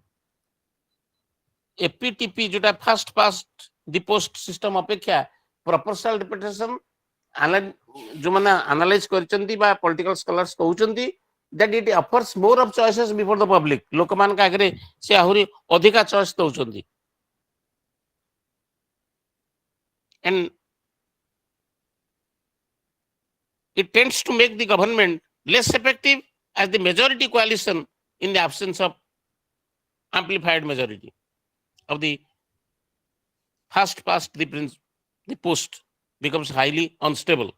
Speaker 1: APTP जोटा fast past the post system अपेक्षा proportional representation जो माने analyze करचंती बा political scholars कहउचंती that it offers more of choices before the public. लोकमान का आगरे से आहुरी अधिका choice दउचंती, and it tends to make the government less effective as the majority coalition in the absence of amplified majority of the fast past the post becomes highly unstable.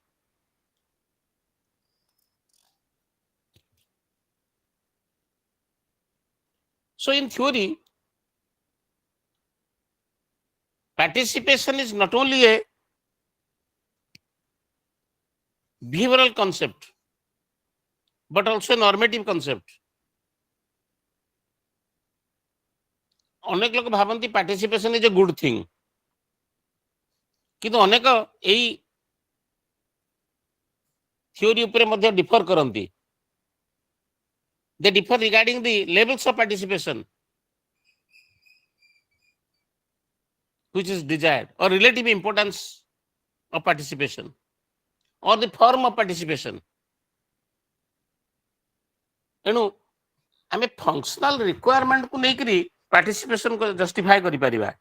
Speaker 1: So in theory, participation is not only a behavioral concept, but also a normative concept. अनेक लोग भावंती participation is a good thing, किंतु अनेक एई theory ऊपर मध्ये differ करंती. They differ regarding the levels of participation which is desired, or relative importance of participation, or the form of participation. एणु आमे फंक्शनल रिक्वायरमेंट को लेकरी पार्टिसिपेशन को जस्टिफाई करि परिबा.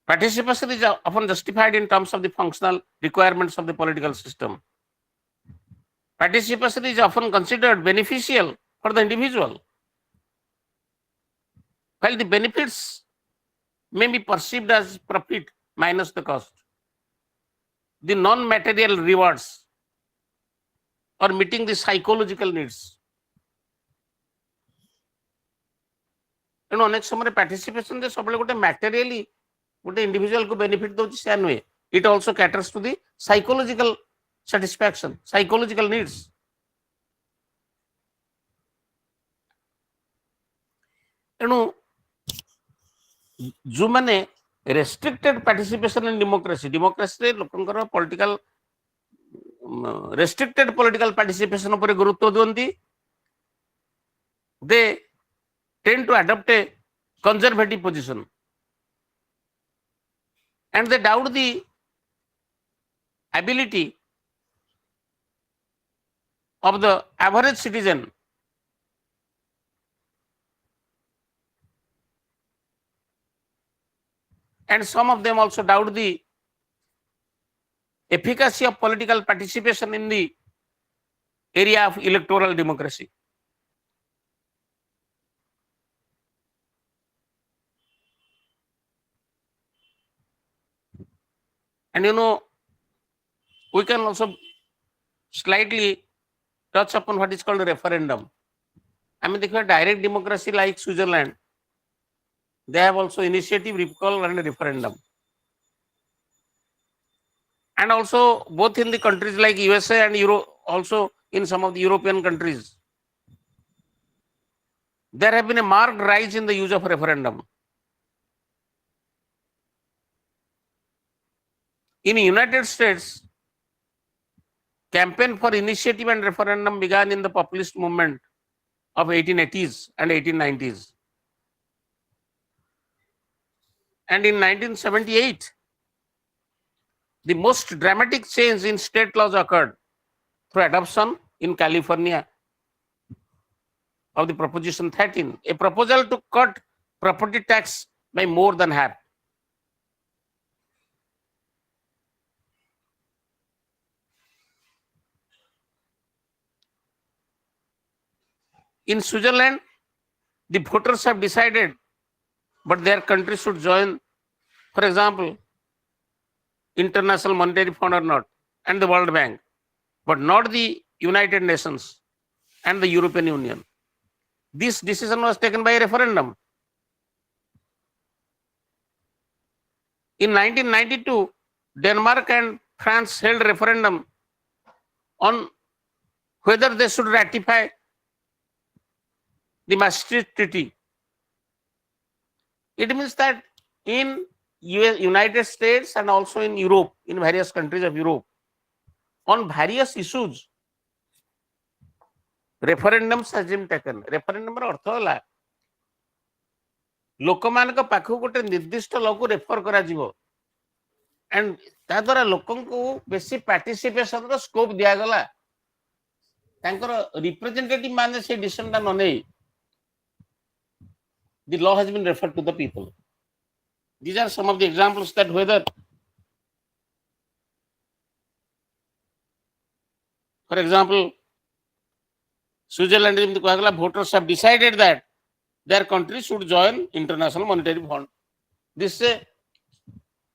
Speaker 1: Participation is often justified in terms of the functional requirements of the political system. Participation is often considered beneficial for the individual, while the benefits may be perceived as profit minus the cost. The non-material rewards or meeting the psychological needs. तेणु अनेक समय participation दे सबले गोटे materially गोटे individual को benefit दोची से नुहे. It also caters to the psychological satisfaction, psychological needs. तेणु जो माने restricted participation in democracy, democracy रे लोकंकर political restricted political participation ऊपर गुरुत्व दोंती, they tend to adopt a conservative position, and they doubt the ability of the average citizen and some of them also doubt the efficacy of political participation in the area of electoral democracy. And you know, we can also slightly touch upon what is called a referendum. I mean, देखिए direct democracy like Switzerland, they have also initiative, recall and referendum. And also both in the countries like USA and Europe, also in some of the European countries, there have been a marked rise in the use of referendum. In the United States, campaign for initiative and referendum began in the populist movement of 1880s and 1890s. And in 1978, the most dramatic change in state laws occurred through adoption in California of the Proposition 13, a proposal to cut property tax by more than half. In Switzerland, the voters have decided, but their country should join, for example, International Monetary Fund or not, and the World Bank, but not the United Nations and the European Union. This decision was taken by a referendum. In 1992, Denmark and France held referendum on whether they should ratify the Maastricht Treaty. It means that in United States and also in Europe, in various countries of Europe, on various issues, referendums has been taken. Referendum अर्थ होला लोक मान पाखु गोटे निर्दिष्ट law को refer करा जीवो and ता द्वारा लोकन को बेसी पार्टिसिपेशन रो स्कोप दिया गला तांकर रिप्रेजेंटेटिव माने से डिसीजन ना न नै the law has been referred to the people. These are some of the examples that whether, for example, Switzerland in the voters have decided that their country should join International Monetary Fund. This is a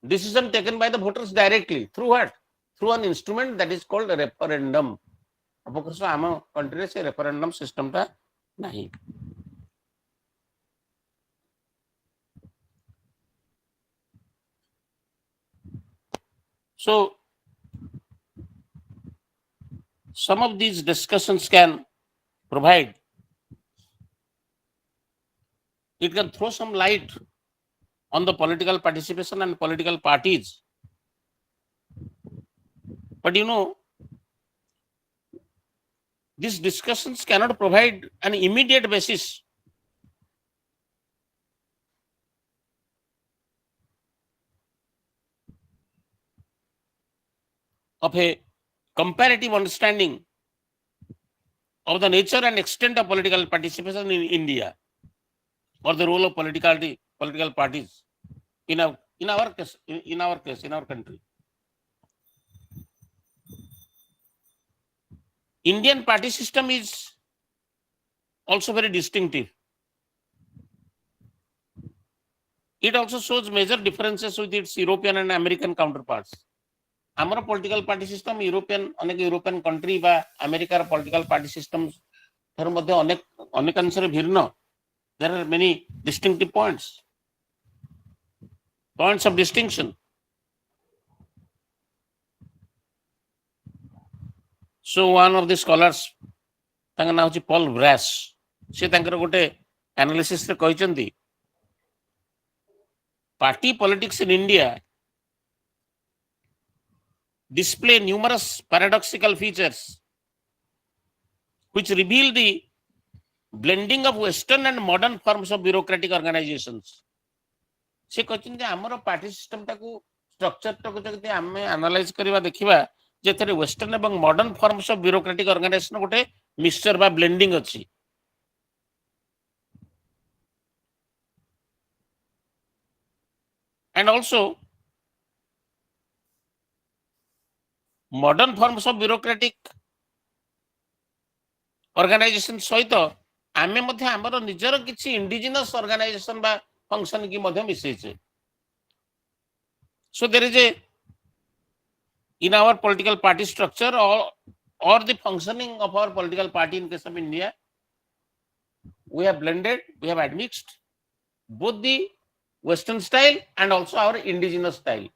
Speaker 1: decision taken by the voters directly. Through what? Through an instrument that is called a referendum. Our country is a referendum system. Nahi. So, some of these discussions can provide, it can throw some light on the political participation and political parties. But you know, these discussions cannot provide an immediate basis of a comparative understanding of the nature and extent of political participation in India or the role of political parties in our country. Indian party system is also very distinctive. It also shows major differences with its European and American counterparts. Our political party system European country বা American political party systems ଠାରୁ ମଧ୍ୟ ଅନେକ ଅଂଶରେ ଭିନ୍ନ. There are many distinctive points of distinction. So one of the scholars ତାଙ୍କ ନାଁ ହେଉଛି Paul Brass, ସେ ତାଙ୍କର ଗୋଟେ analysis ରେ କହିଛନ୍ତି party politics in India display numerous paradoxical features which reveal the blending of Western and modern forms of bureaucratic organizations. से कहते हैं हमर पार्टी सिस्टम टाकू स्ट्रक्चर टाकू जदि हमें एनालाइज करबा देखिबा जेथरे वेस्टर्न एवं modern forms of bureaucratic organisation गोटे मिक्सचर बा ब्लेंडिंग अछि. And also modern forms of bureaucratic organization सहित आमे मध्ये हमर निजर किछि इंडिजिनस ऑर्गेनाइजेशन बा फंक्शन की मध्ये मिसेछे. So there is a in our political party structure or the functioning of our political party in case of India, we have blended, we have admixed both the Western style and also our indigenous style.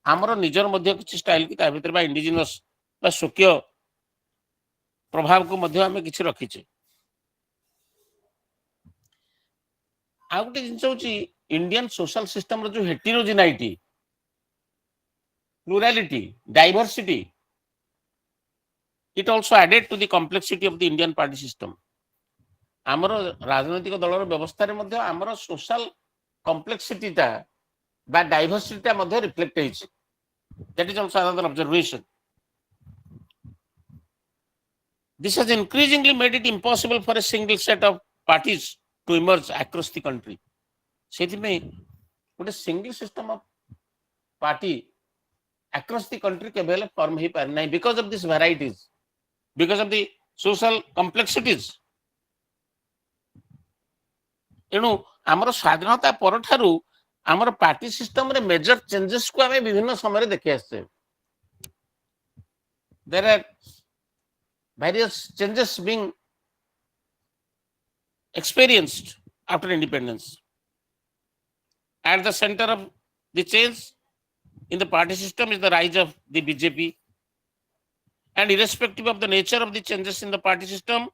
Speaker 1: हमर निजर मध्ये किछि style की ता भीतर बा indigenous बा स्वकीय प्रभाव को मध्ये हमें किछि रखिछे. आ गोटे जिंस होची इंडियन सोशल सिस्टम रो जो हेटेरोजेनाइटी, plurality, diversity, it also added to the complexity of the Indian party system. हमर राजनीतिक दलर व्यवस्था रे मध्ये हमर सोशल complexity ता बा डाइवर्सिटी ता मध्ये रिफ्लेक्ट होइछ. That is also another observation. This has increasingly made it impossible for a single set of parties to emerge across the country. ସେଥିପାଇଁ ଗୋଟେ single system of party across the country କେବେ ହେଲେ form ହେଇପାରେ ନାହିଁ because of this varieties, because of the social complexities. ତେଣୁ ଆମର ସ୍ୱାଧୀନତା ପରଠାରୁ ଆମର ପାର୍ଟି ସିଷ୍ଟମରେ ମେଜର ଚେଞ୍ଜେସକୁ ଆମେ ବିଭିନ୍ନ ସମୟରେ ଦେଖି ଆସିଛେ. There are various changes being experienced after independence. At the center of the change in the party system is the rise of the BJP. And irrespective of the nature of the changes in the party system,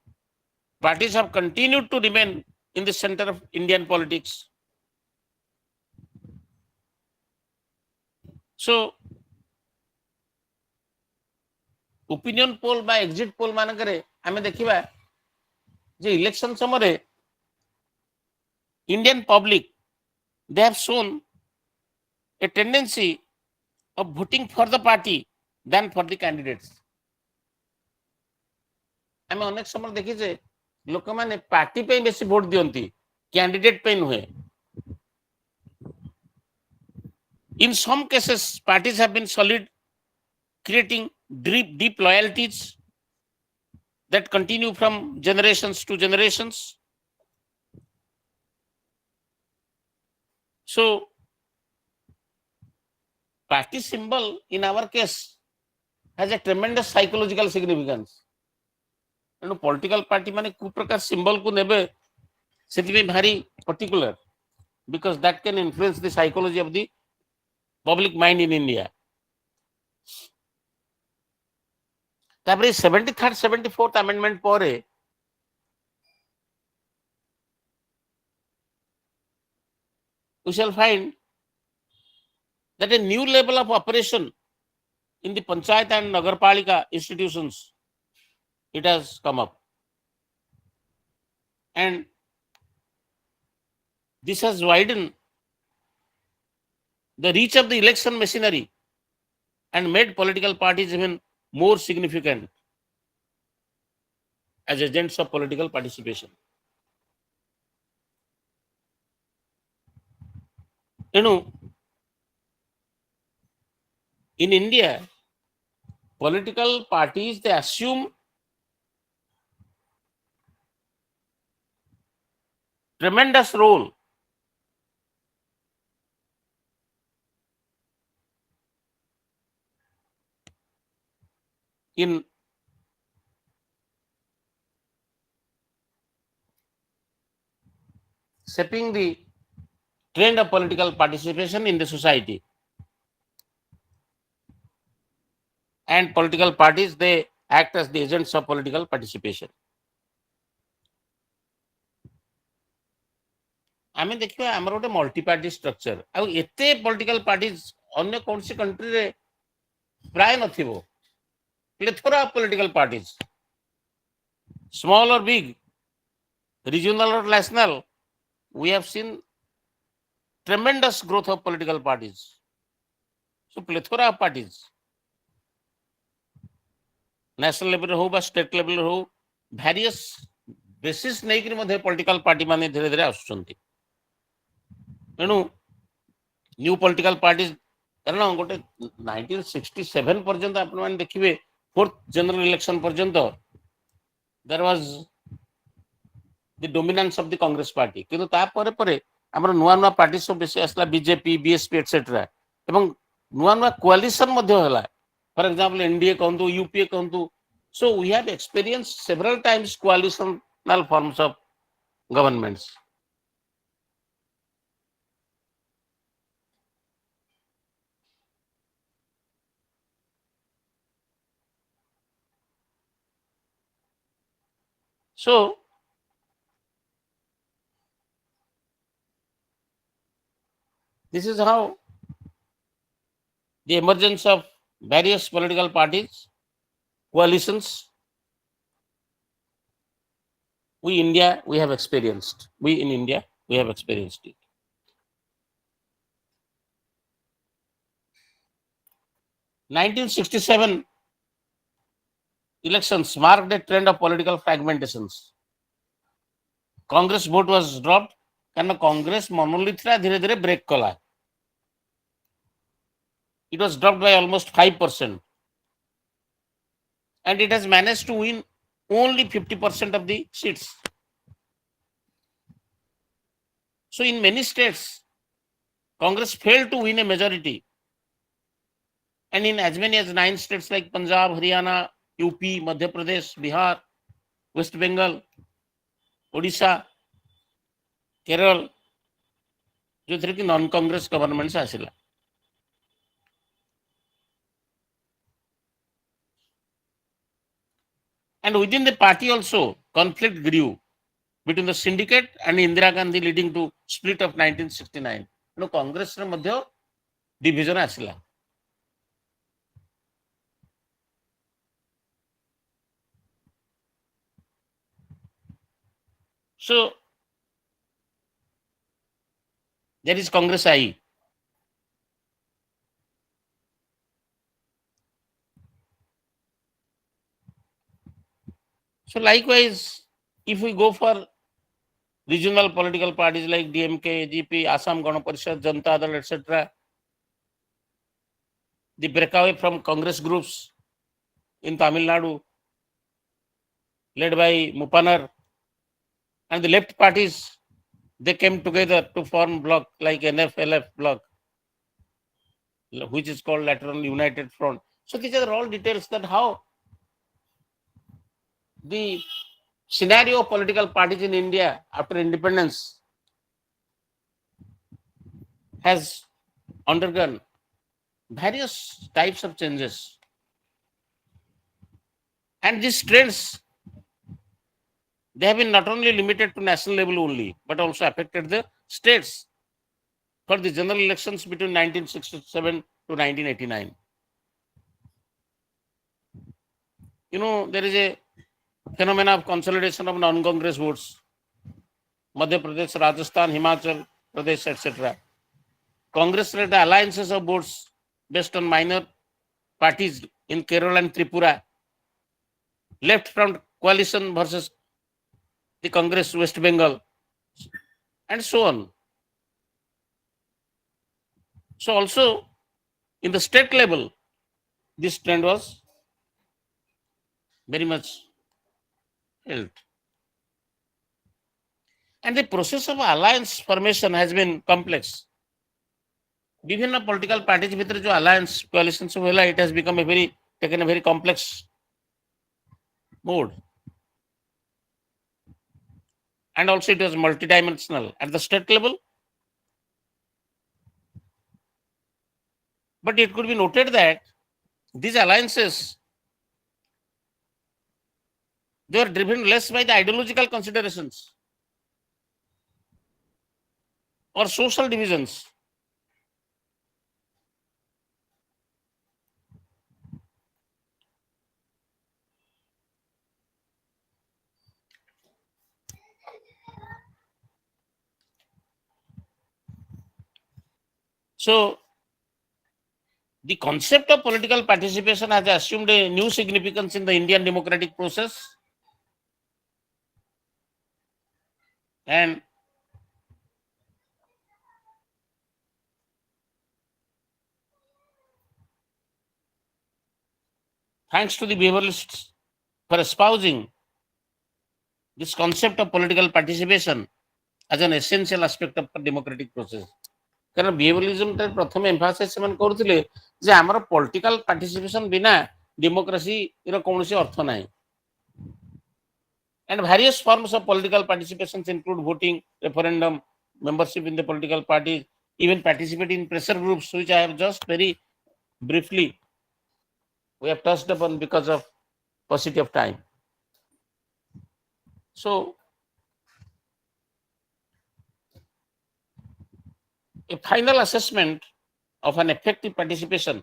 Speaker 1: parties have continued to remain in the center of Indian politics. So, opinion poll by exit poll मानकरे आमे देखिबा जे election समरे Indian public, they have shown a tendency of voting for the party than for the candidates. आमे अनेक समय देखि जे लोक माने party पे बेसी वोट दियंती, कैंडिडेट पे नुहे. In some cases, parties have been solid, creating deep loyalties that continue from generations to generations. So, party symbol in our case has a tremendous psychological significance. And political party माने कु प्रकार symbol को नेबे सेति में भारी particular, because that can influence the psychology of the public mind in India. तापरे 73rd 74th amendment ପରେ we shall find that a new level of operation in the panchayat and nagarpalika institutions, it has come up, and this has widened the reach of the election machinery and made political parties even more significant as agents of political participation. You know, in India, political parties, they assume tremendous role in shaping the trend of political participation in the society. And political parties, they act as the agents of political participation. आमे देखिबा हमर गोटे multi party structure आ एते political parties अन्य कोनसी country रे प्राय नथिबो. Plethora of political parties, small or big, regional or national, we have seen tremendous growth of political parties. So plethora of parties, national level ho ba state level ho, various basis neikri madhe political party mane धीरे धीरे आसुचंती. एनु new political parties कारण गोटे 1967 पर्यंत आपण माने देखिबे फोर्थ जनरल इलेक्शन पर्यंत there was the dominance of the Congress party. किंतु ता परे परे हमर नुवा नुवा पार्टी सब बेसी असला बीजेपी बीएसपी एटसेट्रा एवं नुवा नुवा कोअलिशन मध्ये होला. फॉर एग्जांपल एनडीए कहंतु यूपीए कहंतु. So we have experience several times coalitional forms of governments. So, this is how the emergence of various political parties, coalitions, we in India have experienced it. In 1967, elections marked a trend of political fragmentations. Congress vote was dropped कारण Congress monolith रा धीरे धीरे break कला. It was dropped by almost 5%, and it has managed to win only 50% of the seats. So in many states, Congress failed to win a majority. And in as many as 9 states like Punjab, Haryana, UP, Madhya Pradesh, Bihar, West Bengal, Odisha, Kerala, जो थे कि non Congress government से आसिला. And within the party also, conflict grew between the syndicate and Indira Gandhi, leading to split of 1969. No Congress रे मध्य division आसिला. So there is Congress I. So likewise, if we go for regional political parties like DMK, AGP, Assam Gana Parishad, Janata Dal, etc., the breakaway from Congress groups in Tamil Nadu, led by Mupanar, and the left parties, they came together to form bloc like NF-LF bloc, which is called later on United Front. So these are all details that how the scenario of political parties in India after independence has undergone various types of changes. And these trends, they have been not only limited to national level only, but also affected the states for the general elections between 1967 to 1989. You know, there is a phenomena of consolidation of non-Congress votes. Madhya Pradesh, Rajasthan, Himachal Pradesh, etc. Congress led alliances of votes based on minor parties in Kerala and Tripura. Left front coalition versus the Congress West Bengal, and so on. So also in the state level, this trend was very much held. And the process of alliance formation has been complex. विभिन्न political parties भितर जो alliance coalition सब होला, it has become taken a very complex mode. And also it was multidimensional at the state level. But it could be noted that these alliances, they were driven less by the ideological considerations or social divisions. So the concept of political participation has assumed a new significance in the Indian democratic process. And thanks to the behavioralists for espousing this concept of political participation as an essential aspect of the democratic process. कारण behaviourism टा प्रथम emphasise semen करथिले जे हमर political participation बिना democracy रो कोनोसी अर्थ नाही. And various forms of political participations include voting, referendum, membership in the political parties, even participating in pressure groups, which I have just very briefly we have touched upon because of paucity of time. So a final assessment of an effective participation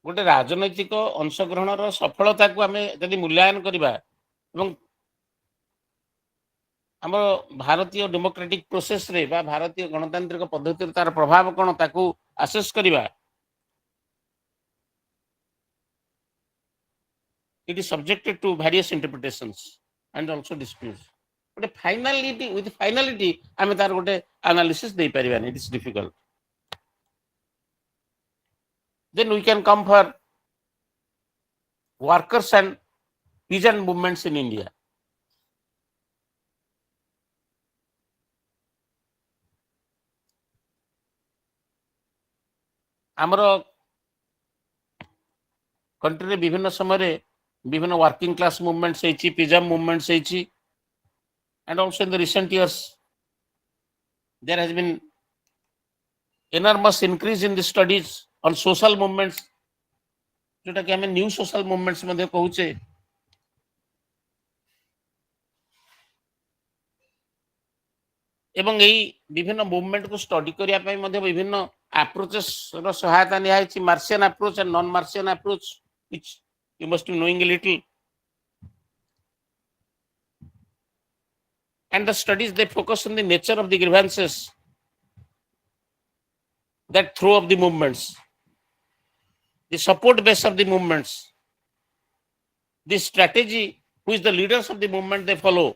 Speaker 1: गोटे राजनैतिक अंशग्रहण सफलता को आम जदि मूल्यांकन करवा एवं आम भारतीय डेमोक्रेटिक प्रोसेस रे बा भारतीय गणतांत्रिक पद्धति तार प्रभाव कौन ताकू आसेस करवा it is subjected to various interpretations and also disputes. But finality, with finality ଆମେ ତାର ଗୋଟେ analysis ଦେଇ ପାରିବାନି, it is difficult. Then we can come for workers and peasant movements in India. ଆମର कंट्री विभिन्न समय विभिन्न वर्किंग क्लास मूवमेंट्स होइछि, पिजम मूवमेंट्स होइछि, and also in the recent years there has been enormous increase in the studies on social movements, जोटा कि हमें new social movements मध्ये कहूचे. एवं यही विभिन्न मूवमेंट को स्टडी करिया पय मध्ये विभिन्न अप्रोचेस रो सहायता निया होइछि, Marxian approach and non Marxian approach, which you must be knowing a little. And the studies, they focus on the nature of the grievances that throw up the movements, the support base of the movements, the strategy which the leaders of the movement they follow.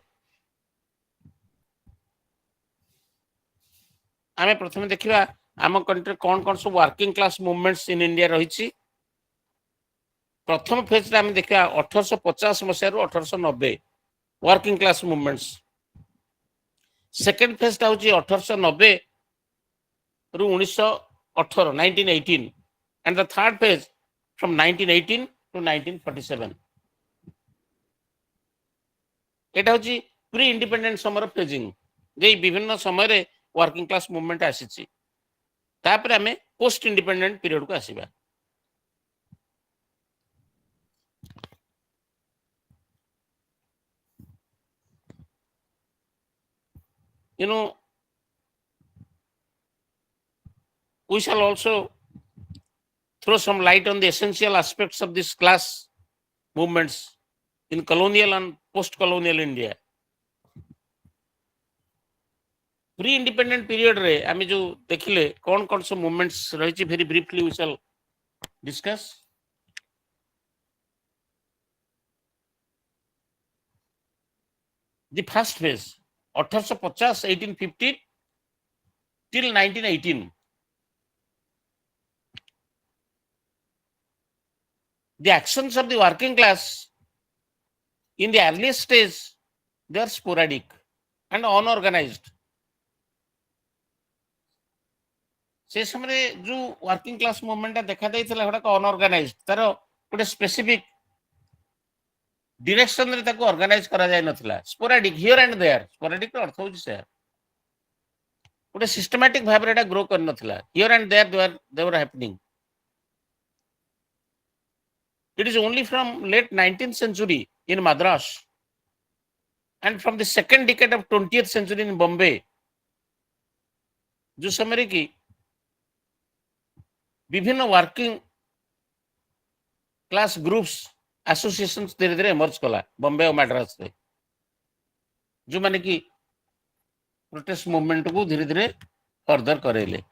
Speaker 1: आमे प्रथम देखिबा आम country कोन कोन सब working class movements in India रहिछि. प्रथम phase रे आमे देखिबा 1850 मसिया रु 1890 working class movements. Second phase ता होछि 1890 रु 1918 1918, and the third phase from 1918 to 1947. एटा होछि प्री इंडिपेंडेंट समर फेजिंग, जे विभिन्न समय रे वर्किंग क्लास मूवमेंट आसीछि. तापर हमें पोस्ट इंडिपेंडेंट पीरियड को आसीबा. You know, we shall also throw some light on the essential aspects of this class movements in colonial and post-colonial India. Pre independent period रे आमे जो देखिले कोन कोन सब मूवमेंट्स रहिछि, very briefly we shall discuss. The first phase 1850 1850 till 1918. The actions of the working class in the earliest stage, they are sporadic and unorganized. से समय जो वर्किंग क्लास मूवमेंट देखा देइथिला हडा को अनऑर्गेनाइज्ड, तार गोटे स्पेसिफिक डायरेक्शन रे ताको ऑर्गेनाइज करा जाय नथिला. Sporadic here and there, sporadic रो अर्थ होछि से गोटे सिस्टमैटिक भाव रे एटा ग्रो कर नथिला. Here and there they were happening. It is only from late 19th century in Madras and from the second decade of 20th century in Bombay, जो समय की विभिन्न वर्किंग क्लास ग्रुप्स एसोसिएशंस धीरे धीरे इमर्ज कला बॉम्बे और मद्रास रे, जो माने की प्रोटेस्ट मूवमेंट को धीरे धीरे फर्दर करेले.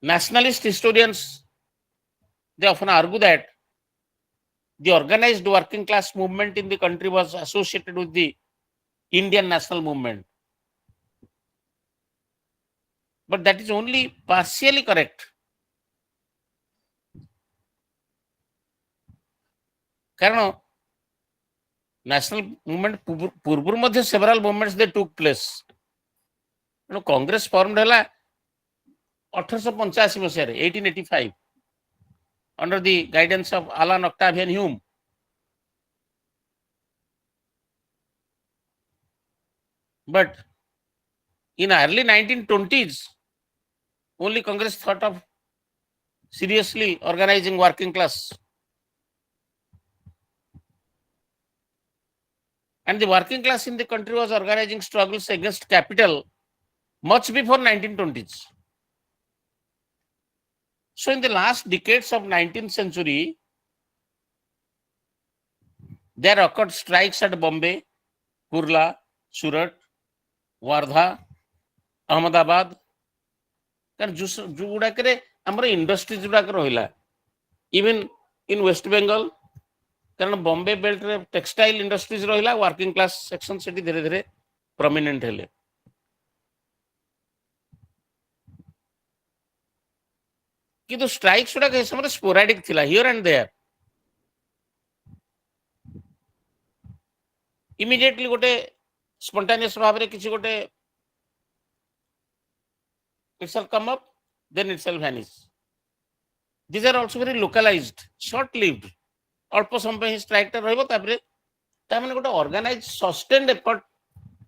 Speaker 1: Nationalist historians, they often argue that the organized working class movement in the country was associated with the Indian national movement. But that is only partially correct. कारण national movement पूर्व मध्ये several movements they took place. Congress formed हला 1885 मसिया रे 1885 under the guidance of Alan Octavian Hume. But in early 1920s, only Congress thought of seriously organizing working class. And the working class in the country was organizing struggles against capital much before 1920s. So in the last decades of 19th century, there occurred strikes at Bombay, Kurla, Surat, Wardha, Ahmedabad. जो गुड़ाक हमर industries गुड़ाक रहिला even in waste Bengal कारण Bombay belt रे textile industries रहिला working class section सेठी धीरे धीरे prominent हेले किंतु स्ट्राइक्स गुड़ाक ए समय स्पोराडिक थिला हियर एंड देयर इमीडिएटली गोटे स्पॉन्टेनियस भाव रे किछि गोटे it shall come up then it shall vanish. These are also very localized, short lived. अल्प समय स्ट्राइक रहिबो तापरे तामने गोटे organised sustained effort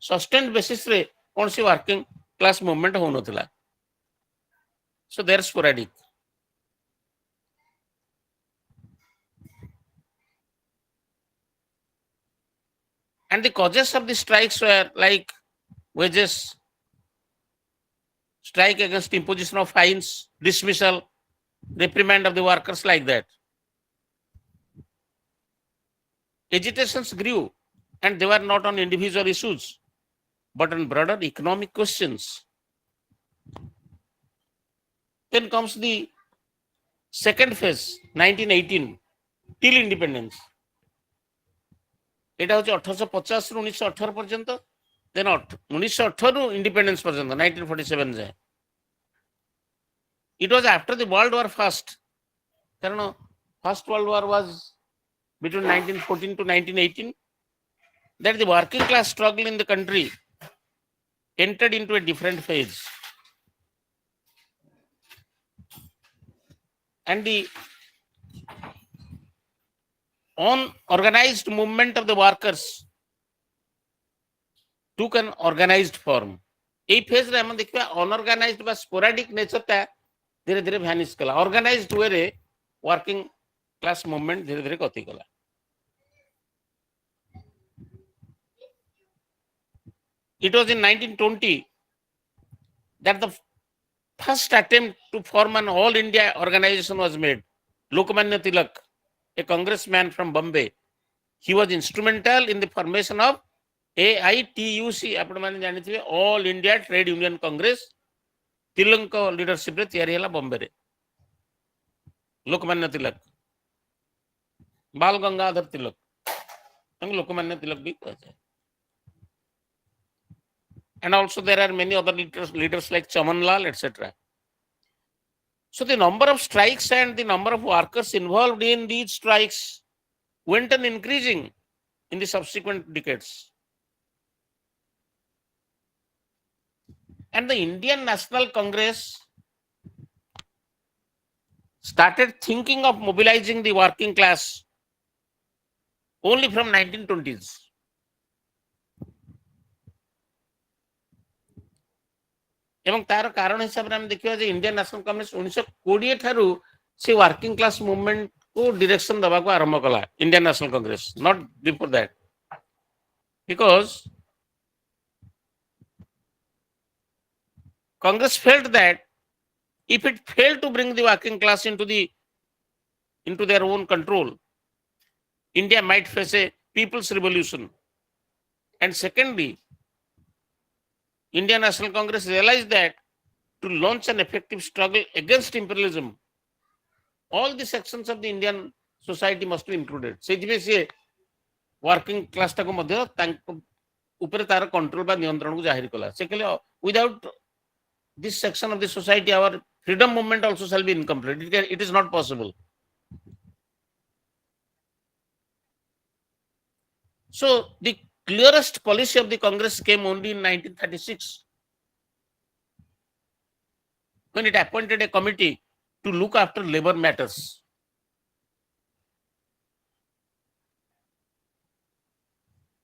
Speaker 1: sustained basis रे कोनसी वर्किंग क्लास मूवमेंट हो नथिला so there sporadic and the causes of the strikes were like wages strike against imposition of fines dismissal reprimand of the workers like that agitations grew and they were not on individual issues but on broader economic questions. Then comes the second phase 1918 till independence. এটা হচ্ছে 1850 ରୁ 1918 পর্যন্ত দেন 1918 ରୁ independence পর্যন্ত 1947 যায় it was after the world war first কারণ first world war was between 1914 to 1918 that the working class struggle in the country entered into a different phase and the unorganized movement of the workers took an organized form. এই phase রে আমরা দেখিবা অনঅর্গানাইজড বা sporadic নেচরটা ধীরে ধীরে vanish কলা organised way রে working class movement ধীরে ধীরে গতি কলা it was in 1920 that the first attempt to form an all India organization was made. Lokmanya Tilak, a congressman from Bombay, he was instrumental in the formation of AITUC, All India Trade Union Congress. Tilak leadership re tiyari hela Bombay re. Lokmanya Tilak, Bal Gangadhar Tilak, Lokmanya Tilak bhi kaha. And also there are many other leaders like Chaman Lal, etc. So the number of strikes and the number of workers involved in these strikes went on increasing in the subsequent decades. And the Indian National Congress started thinking of mobilizing the working class only from 1920s. এবং তার কারণ হিসাবে আমি দেখিবা যে Indian national Congress 1920 ଠାରୁ ସେ working class movement କୁ ଡିରେକ୍ସନ ଦେବାକୁ ଆରମ୍ଭ କଲା Indian national Congress not before that because Congress felt that if it failed to bring the working class into their own control, India might face a people's revolution. And secondly, Indian National Congress realized that to launch an effective struggle against imperialism, all the sections of the Indian society must be included. सेथिबे से working class टाको मध्य तांक ऊपर तार control बा नियंत्रण को जाहिर कला से कहले without this section of the society our freedom movement also shall be incomplete. It is not possible. So the clearest policy of the Congress came only in 1936 when it appointed a committee to look after labor matters.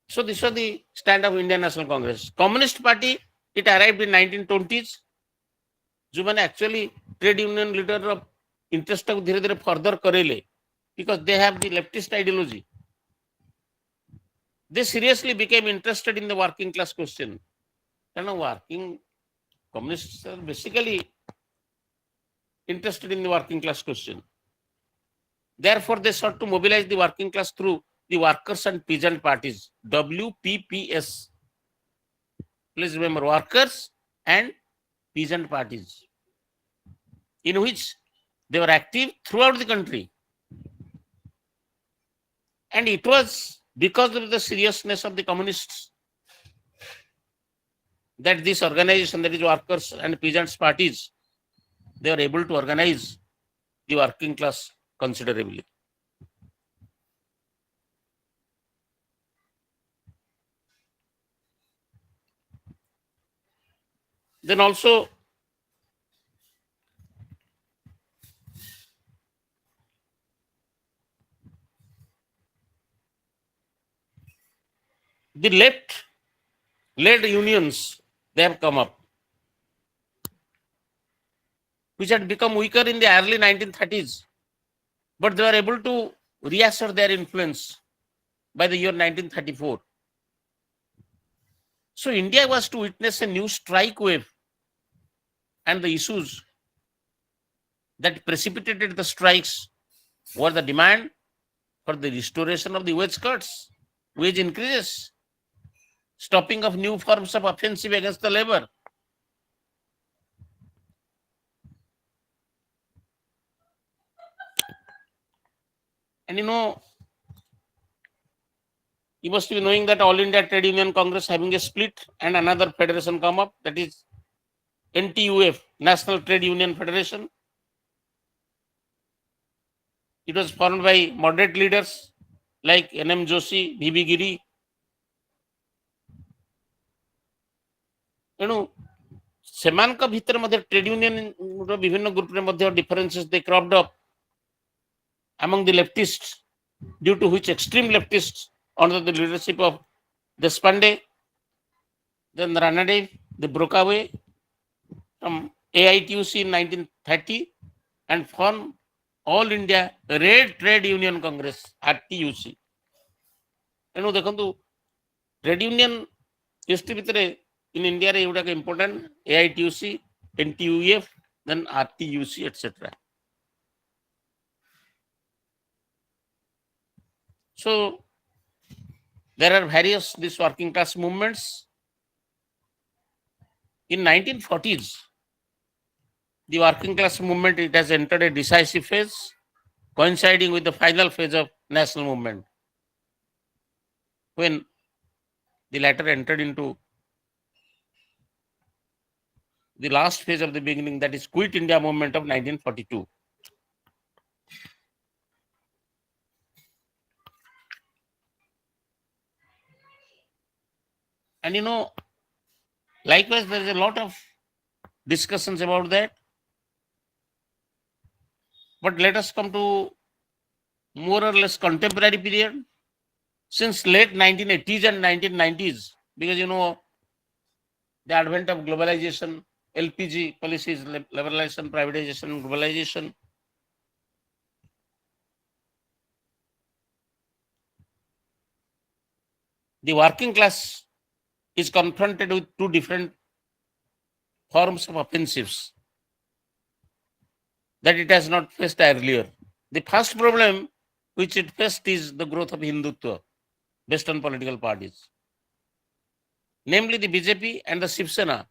Speaker 1: So this was the stand of Indian National Congress. Communist Party, it arrived in 1920s. जो मैंने actually trade union leader of interest को धीरे धीरे further करेले because they have the leftist ideology. They seriously became interested in the working class question. You know, working communists are basically interested in the working class question. Therefore, they sought to mobilize the working class through the workers and peasant parties, WPPS. Please remember, workers and peasant parties, in which They were active throughout the country. And it was because of the seriousness of the communists that this organization, that is workers and peasants parties, they were able to organize the working class considerably. Then also the led unions, they have come up, which had become weaker in the early 1930s, but they were able to reassert their influence by the year 1934. So India was to witness a new strike wave, and the issues that precipitated the strikes were the demand for the restoration of the wage cuts, wage increases, stopping of new forms of offensive against the labor. And you must be knowing that All India Trade Union Congress having a split and another federation come up, that is NTUF, National Trade Union Federation. It was formed by moderate leaders like NM Joshi, VB Giri. ତେଣୁ ସେମାନଙ୍କ ଭିତରେ ମଧ୍ୟ trade union ବିଭିନ୍ନ ଗ୍ରୁପରେ ମଧ୍ୟ differences they cropped up among the leftists, due to which extreme leftists under the leadership of Deshpande, then Ranade, they broke away from AITUC in 1930 and formed All India Red Trade Union Congress, RTUC. ତେଣୁ ଦେଖନ୍ତୁ trade union history ଭିତରେ in India ଏଗୁଡାକ important, AITUC, NTUF, then RTUC, etc. So there are various these working class movements. In 1940s, the working class movement, it has entered a decisive phase, coinciding with the final phase of national movement, when the latter entered into the last phase of the beginning, that is Quit India movement of 1942. And likewise, there is a lot of discussions about that. But let us come to more or less contemporary period, since late 1980s and 1990s, because the advent of globalization, LPG policies, liberalization, privatization, globalization. The working class is confronted with two different forms of offensives that it has not faced earlier. The first problem which it faced is the growth of Hindutva, Western political parties, namely the BJP and the Shiv Sena,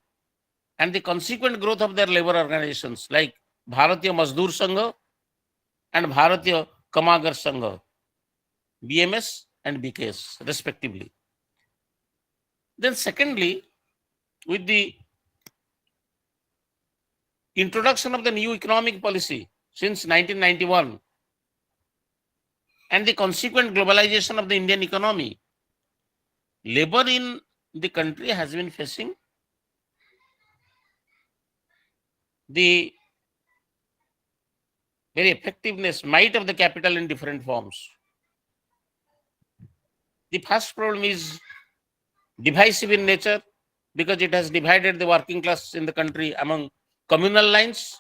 Speaker 1: and the consequent growth of their labor organizations like Bharatiya Mazdoor Sangha and Bharatiya Kamagar Sangha, BMS and BKS, respectively. Then secondly, with the introduction of the new economic policy since 1991 and the consequent globalization of the Indian economy, labor in the country has been facing the very effectiveness, might of the capital in different forms. The first problem is divisive in nature, because it has divided the working class in the country among communal lines.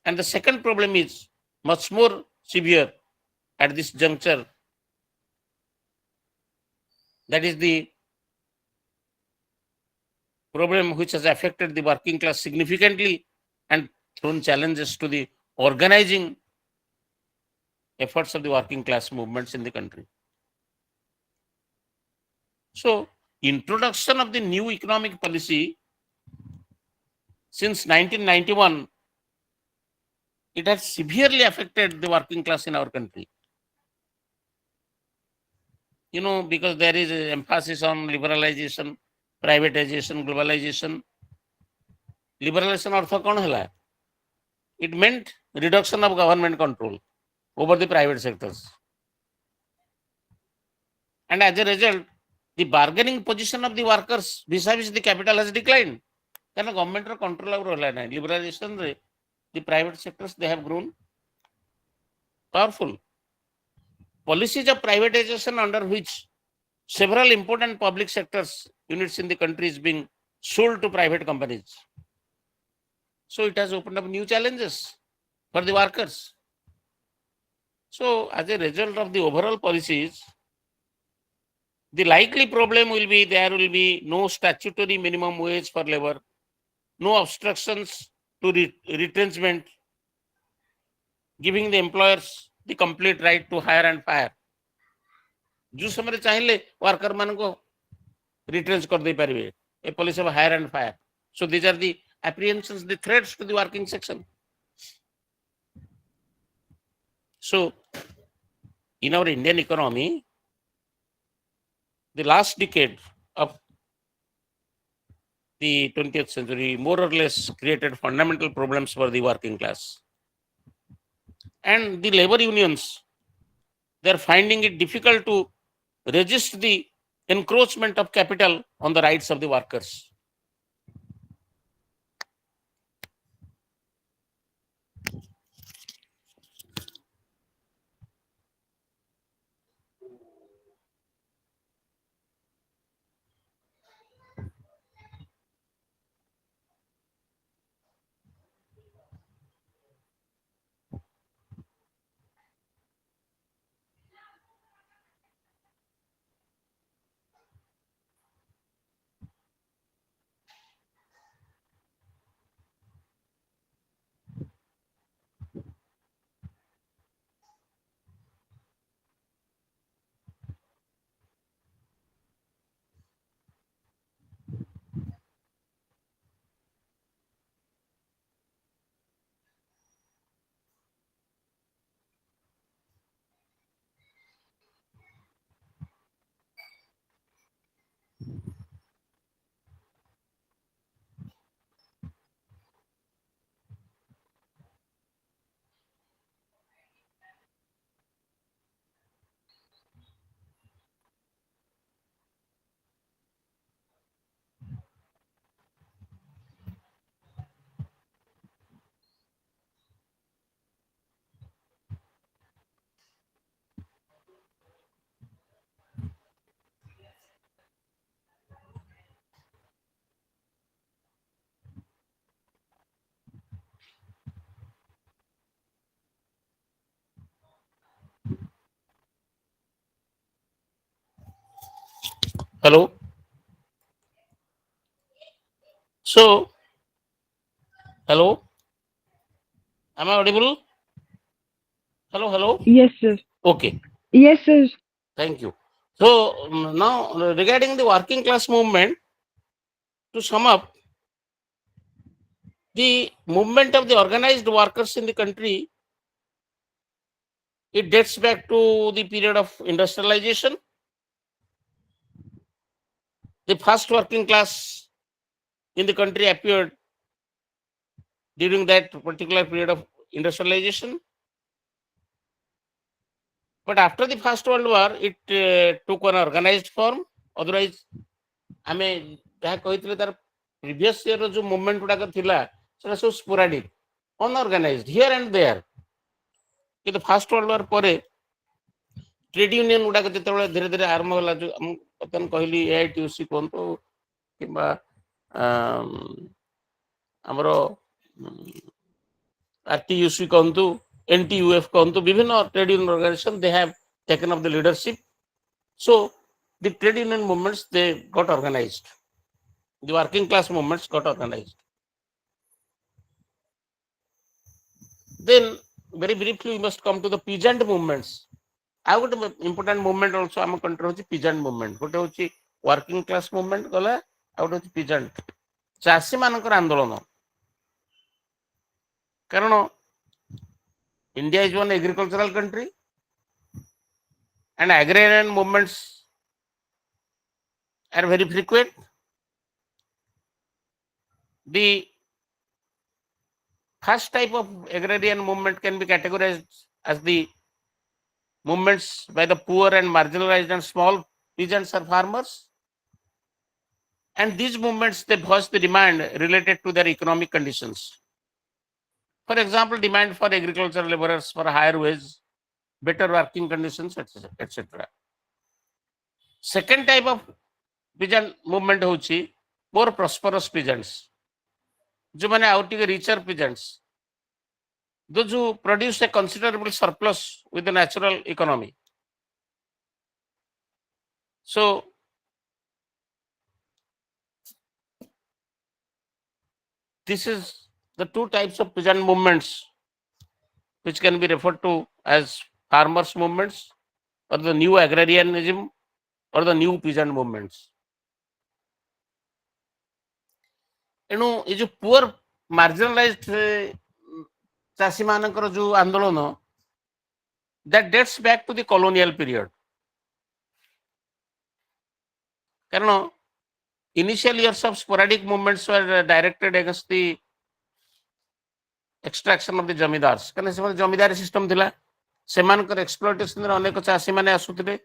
Speaker 1: And the second problem is much more severe at this juncture. That is the problem which has affected the working class significantly and thrown challenges to the organizing efforts of the working class movements in the country. So, introduction of the new economic policy since 1991 it has severely affected the working class in our country. Because there is a emphasis on liberalization, privatization, globalization. Liberalization अर्थ कौन है? It meant reduction of government control over the private sectors. And as a result, the bargaining position of the workers vis-a-vis the capital has declined. Because government control over liberalization, the private sectors, they have grown powerful. Policies of privatization under which several important public sectors units in the country is being sold to private companies. So it has opened up new challenges for the workers. So as a result of the overall policies, the likely problem will be there will be no statutory minimum wage for labor, no obstructions to retrenchment, giving the employers the complete right to hire and fire. जो समय चाहिए worker मान को retrench कर दे पारिबे, a policy of hire and fire. So these are the apprehensions, the threats to the working section. So in our Indian economy, the last decade of the 20th century more or less created fundamental problems for the working class. And the labor unions, they are finding it difficult to resist the encroachment of capital on the rights of the workers. Hello. So, hello. Am I audible? Hello, hello.
Speaker 2: Yes, sir.
Speaker 1: Okay.
Speaker 2: Yes, sir.
Speaker 1: Thank you. So now regarding the working class movement, to sum up, the movement of the organized workers in the country, it dates back to the period of industrialization. The first working class in the country appeared during that particular period of industrialization. But after the First World War, it took an organized form. Otherwise, आमे जहाँ कही तार previous year जो movement गुड़ाक थिला सेटा सब sporadic, unorganized here and there. कि First World War परे ट्रेड यूनियन गुड़ाक जिते धीरे धीरे आरंभ होला जो बर्तमान कहली AITUC कहतु किंबा हमर RTUC कहतु NTUF कहतु विभिन्न trade union organisation they have taken up the leadership. So the trade union movements, they got organized. The working class movements got organized. Then very briefly we must come to the peasant movements. I would have important movement also am country peasant movement. Gote hochi working class movement gala, I would have peasant. ଚାଷୀ ମାନଙ୍କର ଆନ୍ଦୋଳନ କାରଣ India is one agricultural country, and agrarian movements are very frequent. The first type of agrarian movement can be categorized as the movements by the poor and marginalized and small peasants or farmers. And these movements, they voice the demand related to their economic conditions. For example, demand for agricultural laborers for a higher wage, better working conditions, etc. etc. Second type of peasant movement होची more prosperous peasants, जो माने out टिके richer peasants, those who produce a considerable surplus with the natural economy. So this is the two types of peasant movements which can be referred to as farmers movements or the new agrarianism or the new peasant movements. एणु ये जो poor मार्जिनालाइज्ड चाषी मानकर जो आंदोलन that dates back to the colonial period. कारण initial years of sporadic movements were directed against the extraction of the जमीदार्स कारण से जमीदारी सिस्टम थिला सेमानकर एक्सप्लॉयटेशन रे अनेक चाषी माने आसुथिले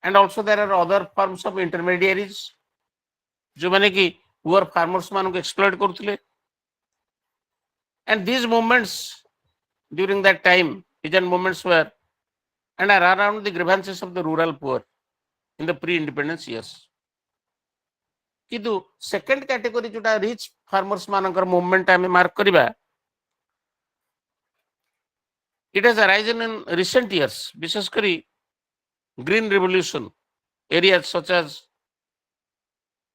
Speaker 1: and also there are other forms of intermediaries जो माने कि पुअर फार्मर्स मान को exploit करथुले. And these movements during that time, peasant movements were and are around the grievances of the rural poor in the pre-independence years. किंतु second category जोटा rich farmers मानकर movement आमे mark करिबा, it has arisen in recent years, विशेष करी green revolution areas such as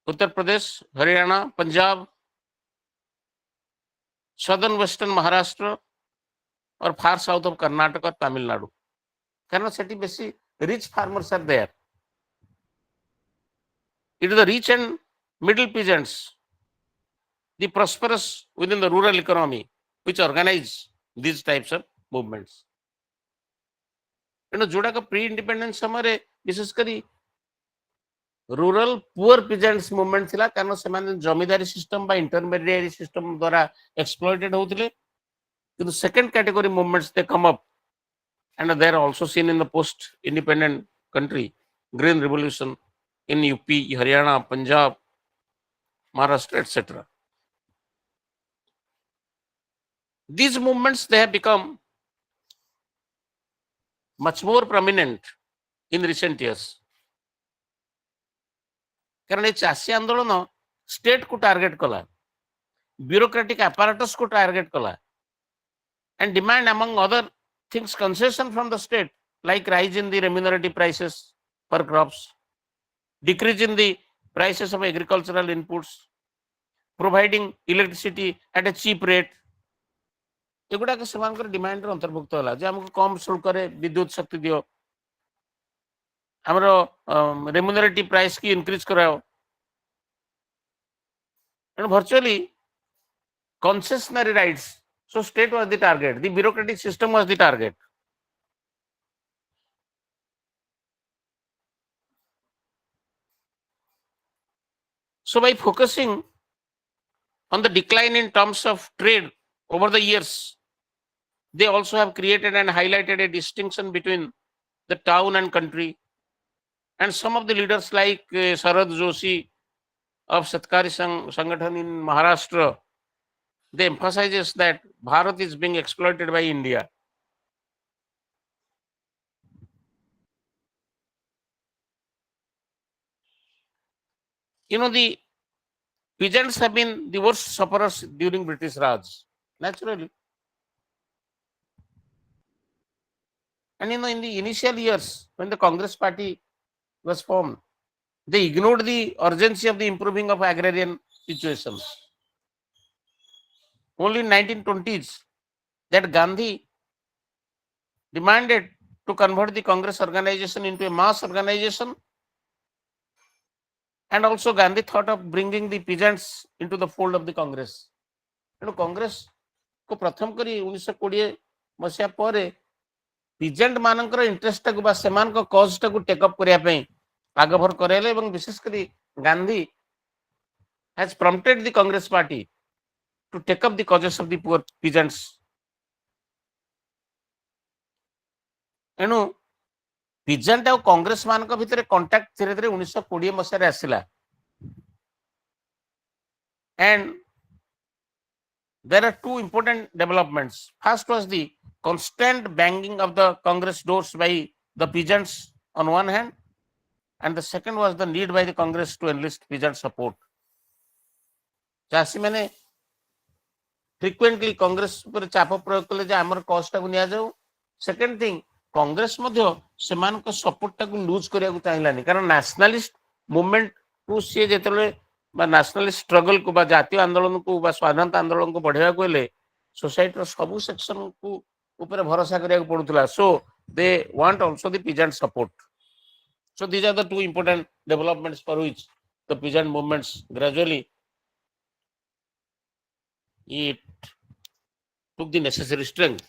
Speaker 1: Uttar Pradesh, Haryana, Punjab, southern western Maharashtra और फार south of Karnataka और तमिलनाडु. कारण सेठी बेसी rich farmers are there. It is the rich and middle peasants, the prosperous within the rural economy, which organize these types of movements. जोड़ा का pre independence समय विशेष करी rural poor peasants movement थिला कारण से जमीदारी सिस्टम बा इंटरमीडिएट सिस्टम द्वारा एक्सप्लॉइटेड होतिले. किंतु second category movements they come up and they are also seen in the post independent country green revolution in UP, Haryana, Punjab, Maharashtra, etc. These movements, they have become much more prominent in recent years. कारण ये चाषी आंदोलन state को target कला, bureaucratic apparatus को target कला, and demand among other things concession from the state like rise in the remunerative prices for crops, decrease in the prices of agricultural inputs, providing electricity at a cheap rate. एगुड़ा के सेमानकर demand रे अंतर्भुक्त होला जे हमको कम शुल्क रे विद्युत शक्ति दियो, हमरो रेम्यूनरेटिव प्राइस की इंक्रीज कराओ. And virtually concessionary rights. So state was the target, the bureaucratic system was the target. So by focusing on the decline in terms of trade over the years, they also have created and highlighted a distinction between the town and country. And some of the leaders like Sharad Joshi of Satkari Sangathan in Maharashtra, they emphasizes that Bharat is being exploited by India. You know, the peasants have been the worst sufferers during British Raj, naturally. And you know, in the initial years, when the Congress party was formed, they ignored the urgency of the improving of agrarian situations. Only in 1920s, that Gandhi demanded to convert the Congress organization into a mass organization. And also Gandhi thought of bringing the peasants into the fold of the Congress. You know, Congress को प्रथम करी 1920 मसीहा पर peasant मानकर interest टाकू बा सेमान को cause टाकू टेकअप करिया पे आगभर करेले एवं विशेष करी Gandhi has prompted the Congress party to take up the causes of the poor peasants एनु पिजेंट और कांग्रेस मान भितर कांटेक्ट धीरे धीरे 1920 मसीह आसला and there are two important developments. First was the constant banging of the Congress doors by the peasants on one hand, and the second was the need by the Congress to enlist peasant support. चाषी मैंने frequently Congress पर चाप प्रयोग कले जे हमर cost टाकू निया जाऊ. सेकंड थिंग कांग्रेस मध्य सेमान को सपोर्ट टाकू लूज करिया को चाहिलानी कारण नेशनलिस्ट मूवमेंट को से जेतले नेशनलिस्ट स्ट्रगल को जातीय आंदोलन को स्वाधीनता आंदोलन को बढ़ावा को सोसाइटी सबू सेक्शन को ऊपर भरोसा करिया पड़ुला. So they want also the peasant support. So these are the two important developments for which the peasant movements gradually it took the necessary strength.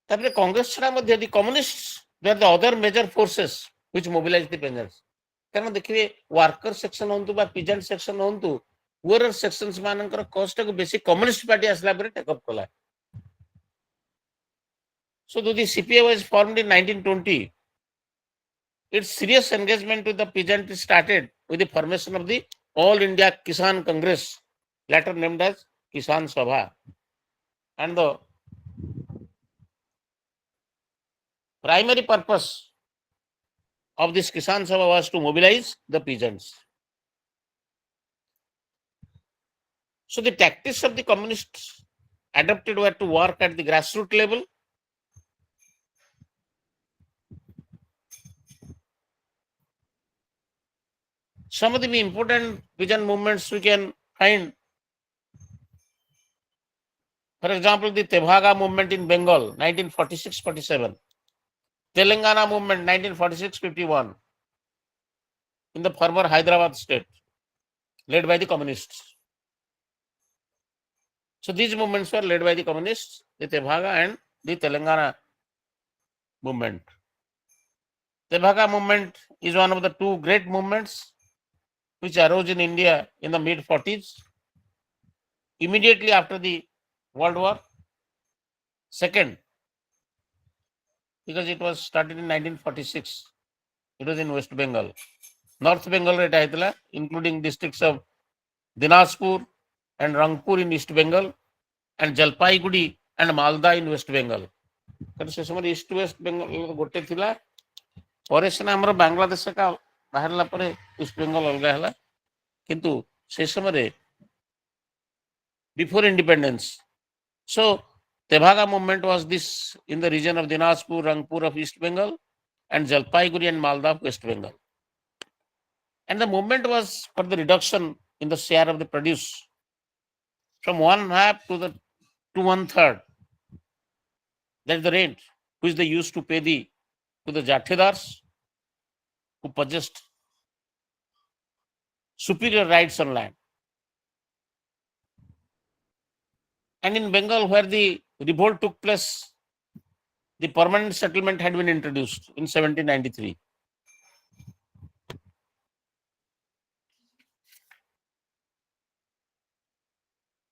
Speaker 1: तापर कांग्रेस छड़ा मध्ये the communists they are the other major forces which mobilise the peasants. कारण देखिए worker section होंतु बा peasant section होंतु poor sections मानकर cause को बेसी कम्युनिस्ट पार्टी आसला पर टेकअप कला. So the CPA was formed in 1920. its serious engagement with the peasant started with the formation of the All India Kisan Congress, later named as Kisan Sabha, and the primary purpose of this Kisan Sabha was to mobilize the peasants. So the tactics of the communists adopted were to work at the grassroots level. Some of the important peasant movements we can find, for example, the Tebhaga movement in Bengal, 1946-47, Telangana movement, 1946-51, in the former Hyderabad state, led by the communists. So these movements were led by the communists, the Tebhaga and the Telangana movement. Tebhaga movement is one of the two great movements which arose in India in the mid-40s, immediately after the World War. Second, because it was started in 1946, it was in West Bengal. North Bengal, including districts of Dinajpur and Rangpur in East Bengal, and Jalpaiguri and Malda in West Bengal. से समय east west Bengal गोटे थिला पर से हमर बांग्लादेश का बाहरला पर east Bengal अलग हला किंतु से समय before independence. So Tebaga movement was this in the region of Dinajpur, Rangpur of East Bengal, and Jalpaiguri and Malda of West Bengal. And the movement was for the reduction in the share of the produce from 1/2 to 1/3. That's the rate which they used to pay to the Jathedars who possessed superior rights on land. And in Bengal, where the revolt took place, the permanent settlement had been introduced in 1793.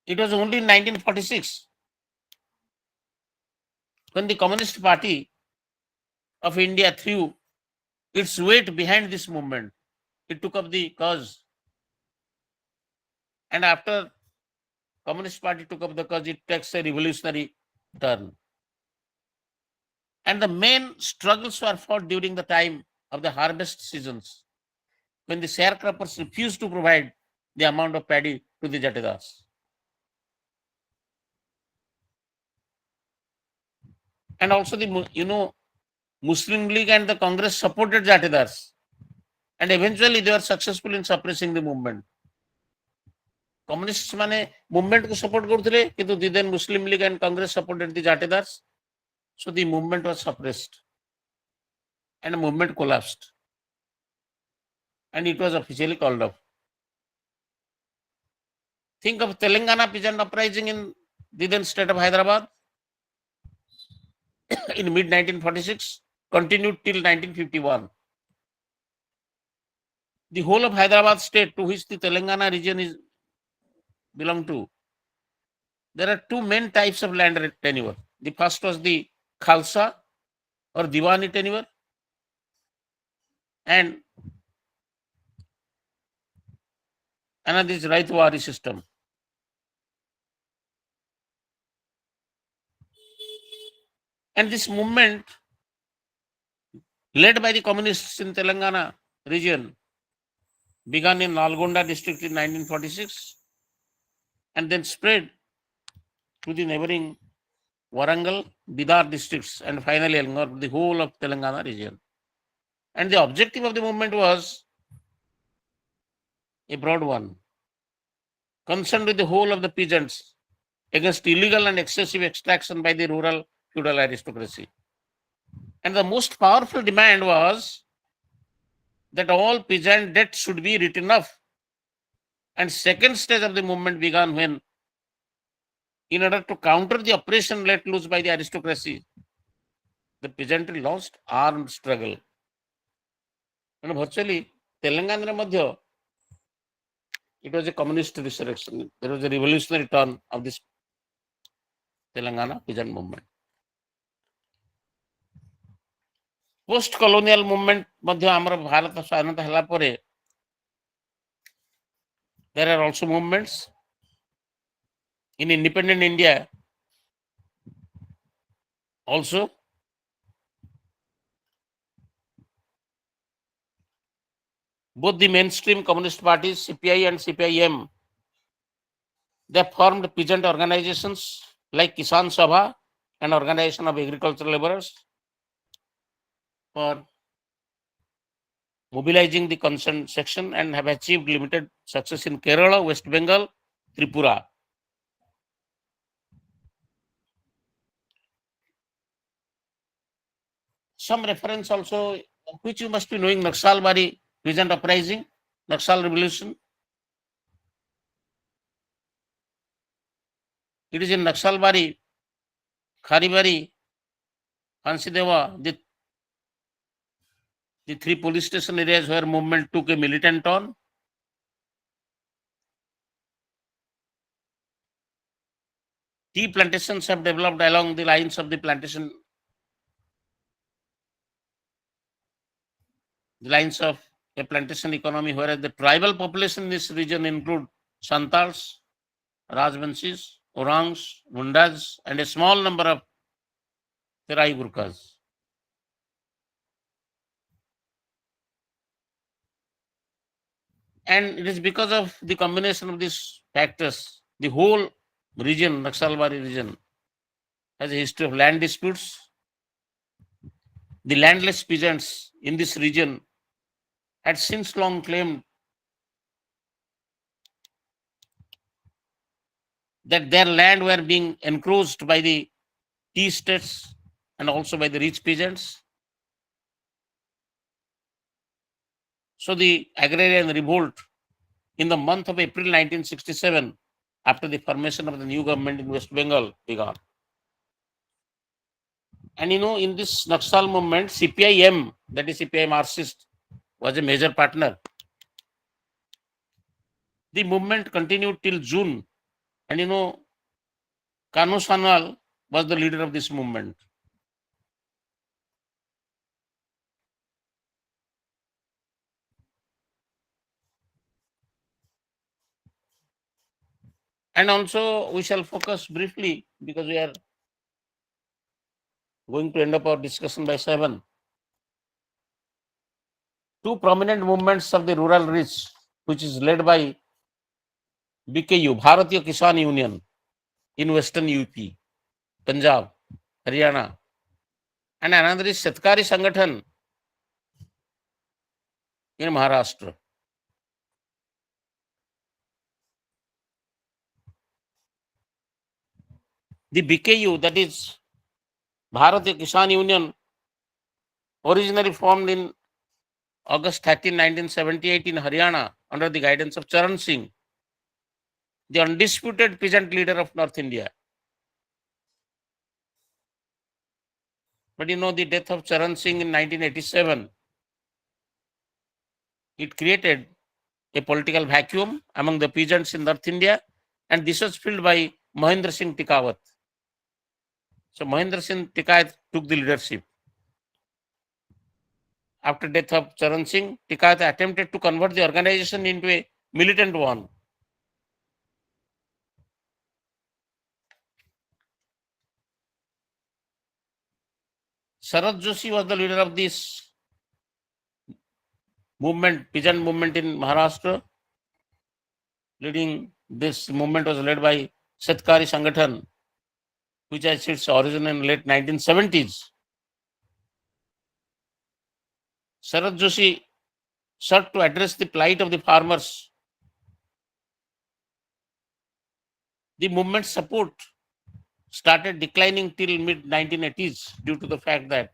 Speaker 1: It was only in 1946 when the Communist Party of India threw its weight behind this movement. It took up the cause. And after Communist Party took up the cause, it takes a revolutionary turn. And the main struggles were fought during the time of the harvest seasons, when the sharecroppers refused to provide the amount of paddy to the Jathedars. And also Muslim League and the Congress supported Jathedars, and eventually they were successful in suppressing the movement. Communists माने movement को support करते किंतु then Muslim League and Congress supported the Jathedars, so the movement was suppressed, and the movement collapsed, and it was officially called off. Think of Telangana peasant uprising in the then state of Hyderabad in mid 1946, continued till 1951. The whole of Hyderabad state, to which the Telangana region is belong to, there are two main types of land tenure. The first was the Khalsa or Diwani tenure, and another is Raitwari system. And this movement, led by the communists in Telangana region, began in Nalgonda district in 1946 and then spread to the neighboring Warangal, Bidar districts, and finally engulfed the whole of Telangana region. And the objective of the movement was a broad one, concerned with the whole of the peasants against illegal and excessive extraction by the rural feudal aristocracy. And the most powerful demand was that all peasant debts should be written off. And second stage of the movement began when, in order to counter the oppression let loose by the aristocracy, the peasantry launched armed struggle. And virtually, Telangana madhya, it was a communist resurrection. There was a revolutionary turn of this Telangana peasant movement. Post colonial movement madhya amar Bharat ସ୍ୱାଧୀନତା ହେଲା ପରେ, there are also movements in independent India also. Both the mainstream communist parties, CPI and CPIM, they formed peasant organizations like Kisan Sabha, an organization of agricultural laborers, for mobilizing the concerned section, and have achieved limited success in Kerala, West Bengal, Tripura. Some reference also, which you must be knowing, Naxalbari peasant uprising, Naxal revolution. It is in Naxalbari, Kharibari, Hansideva, the three police station areas where movement took a militant turn. Tea plantations have developed along the lines of the plantation, the lines of a plantation economy, whereas the tribal population in this region include Santals, Rajvansis, Orangs, Mundas, and a small number of Terai Gurkhas. And it is because of the combination of these factors, the whole region, Naxalbari region, has a history of land disputes. The landless peasants in this region had since long claimed that their land were being encroached by the tea estates and also by the rich peasants. So the agrarian revolt in the month of April 1967, after the formation of the new government in West Bengal, began. And in this Naxal movement, CPIM, that is CPI Marxist, was a major partner. The movement continued till June, and Kanu Sanwal was the leader of this movement. And also we shall focus briefly, because we are going to end up our discussion by 7. Two prominent movements of the rural rich, which is led by BKU, Bharatiya Kisan Union, in Western UP, Punjab, Haryana, and another is Shatkari Sangathan in Maharashtra. The BKU, that is Bharatiya Kisan Union, originally formed in August 13, 1978 in Haryana under the guidance of Charan Singh. the undisputed peasant leader of North India. But the death of Charan Singh in 1987, it created a political vacuum among the peasants in North India, and this was filled by Mahendra Singh Tikawat. So Mahendra Singh Tikawat took the leadership. After death of Charan Singh, Tikawat attempted to convert the organization into a militant one. Sharad Joshi was the leader of this movement, peasant movement in Maharashtra. Leading this movement was led by Satkari Sangathan, which has its origin in late 1970s. Sharad Joshi sought to address the plight of the farmers. The movement's support started declining till mid-1980s due to the fact that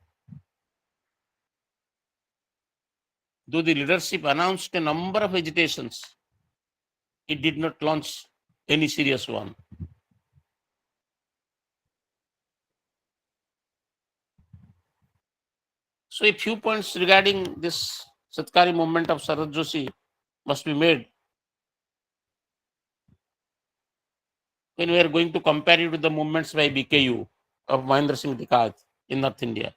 Speaker 1: though the leadership announced a number of agitations, it did not launch any serious one. So a few points regarding this Satkari movement of Sharad Joshi must be made when we are going to compare it with the movements by BKU of Mahendra Singh Tikawat in North India.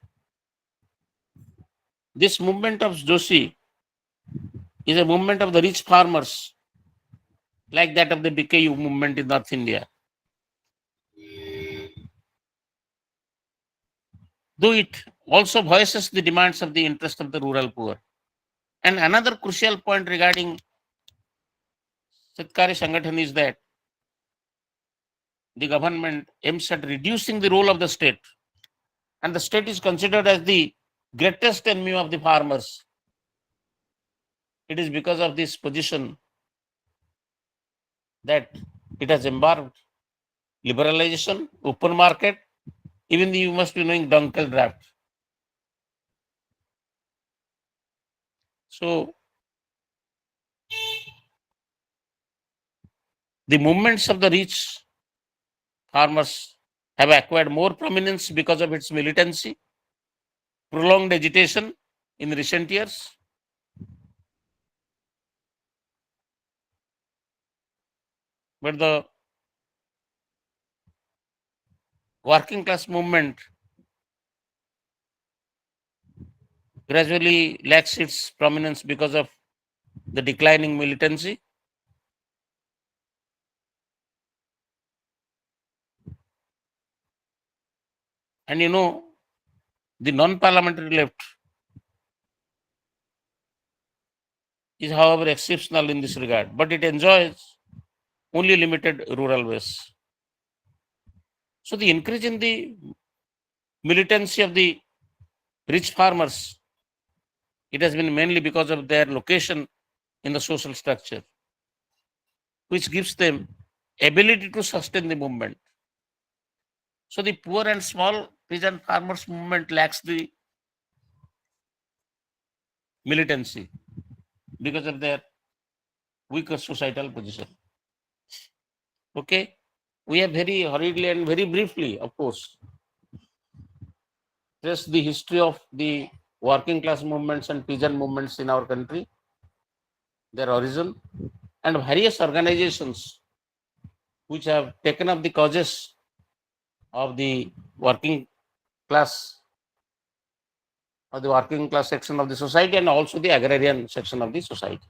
Speaker 1: This movement of Joshi is a movement of the rich farmers, like that of the BKU movement in North India. Though it also voices the demands of the interest of the rural poor. And another crucial point regarding Satkari Sangathan is that the government aims at reducing the role of the state, and the state is considered as the greatest enemy of the farmers. It is because of this position that it has embarked liberalization, open market, even you must be knowing Dunkel draft. So the movements of the rich farmers have acquired more prominence because of its militancy, prolonged agitation in recent years. But the working class movement gradually lacks its prominence because of the declining militancy. And the non-parliamentary left is, however, exceptional in this regard, but it enjoys only limited rural base. So the increase in the militancy of the rich farmers, it has been mainly because of their location in the social structure, which gives them ability to sustain the movement. So the poor and small peasant farmers movement lacks the militancy because of their weaker societal position. Okay, we have very hurriedly and very briefly, of course, traced the history of the working class movements and peasant movements in our country, their origin, and various organizations which have taken up the causes of the working class section of the society, and also the agrarian section of the society.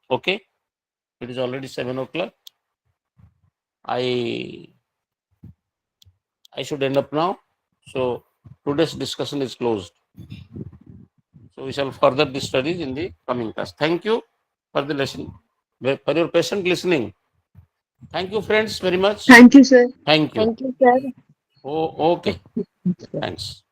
Speaker 1: Okay, it is already 7 o'clock. I should end up now. So today's discussion is closed. So we shall further the studies in the coming class. Thank you for the lesson, for your patient listening. Thank you, friends, very much.
Speaker 2: Thank you, sir.
Speaker 1: Thank you.
Speaker 2: Thank you, sir.
Speaker 1: Oh, okay. Thanks.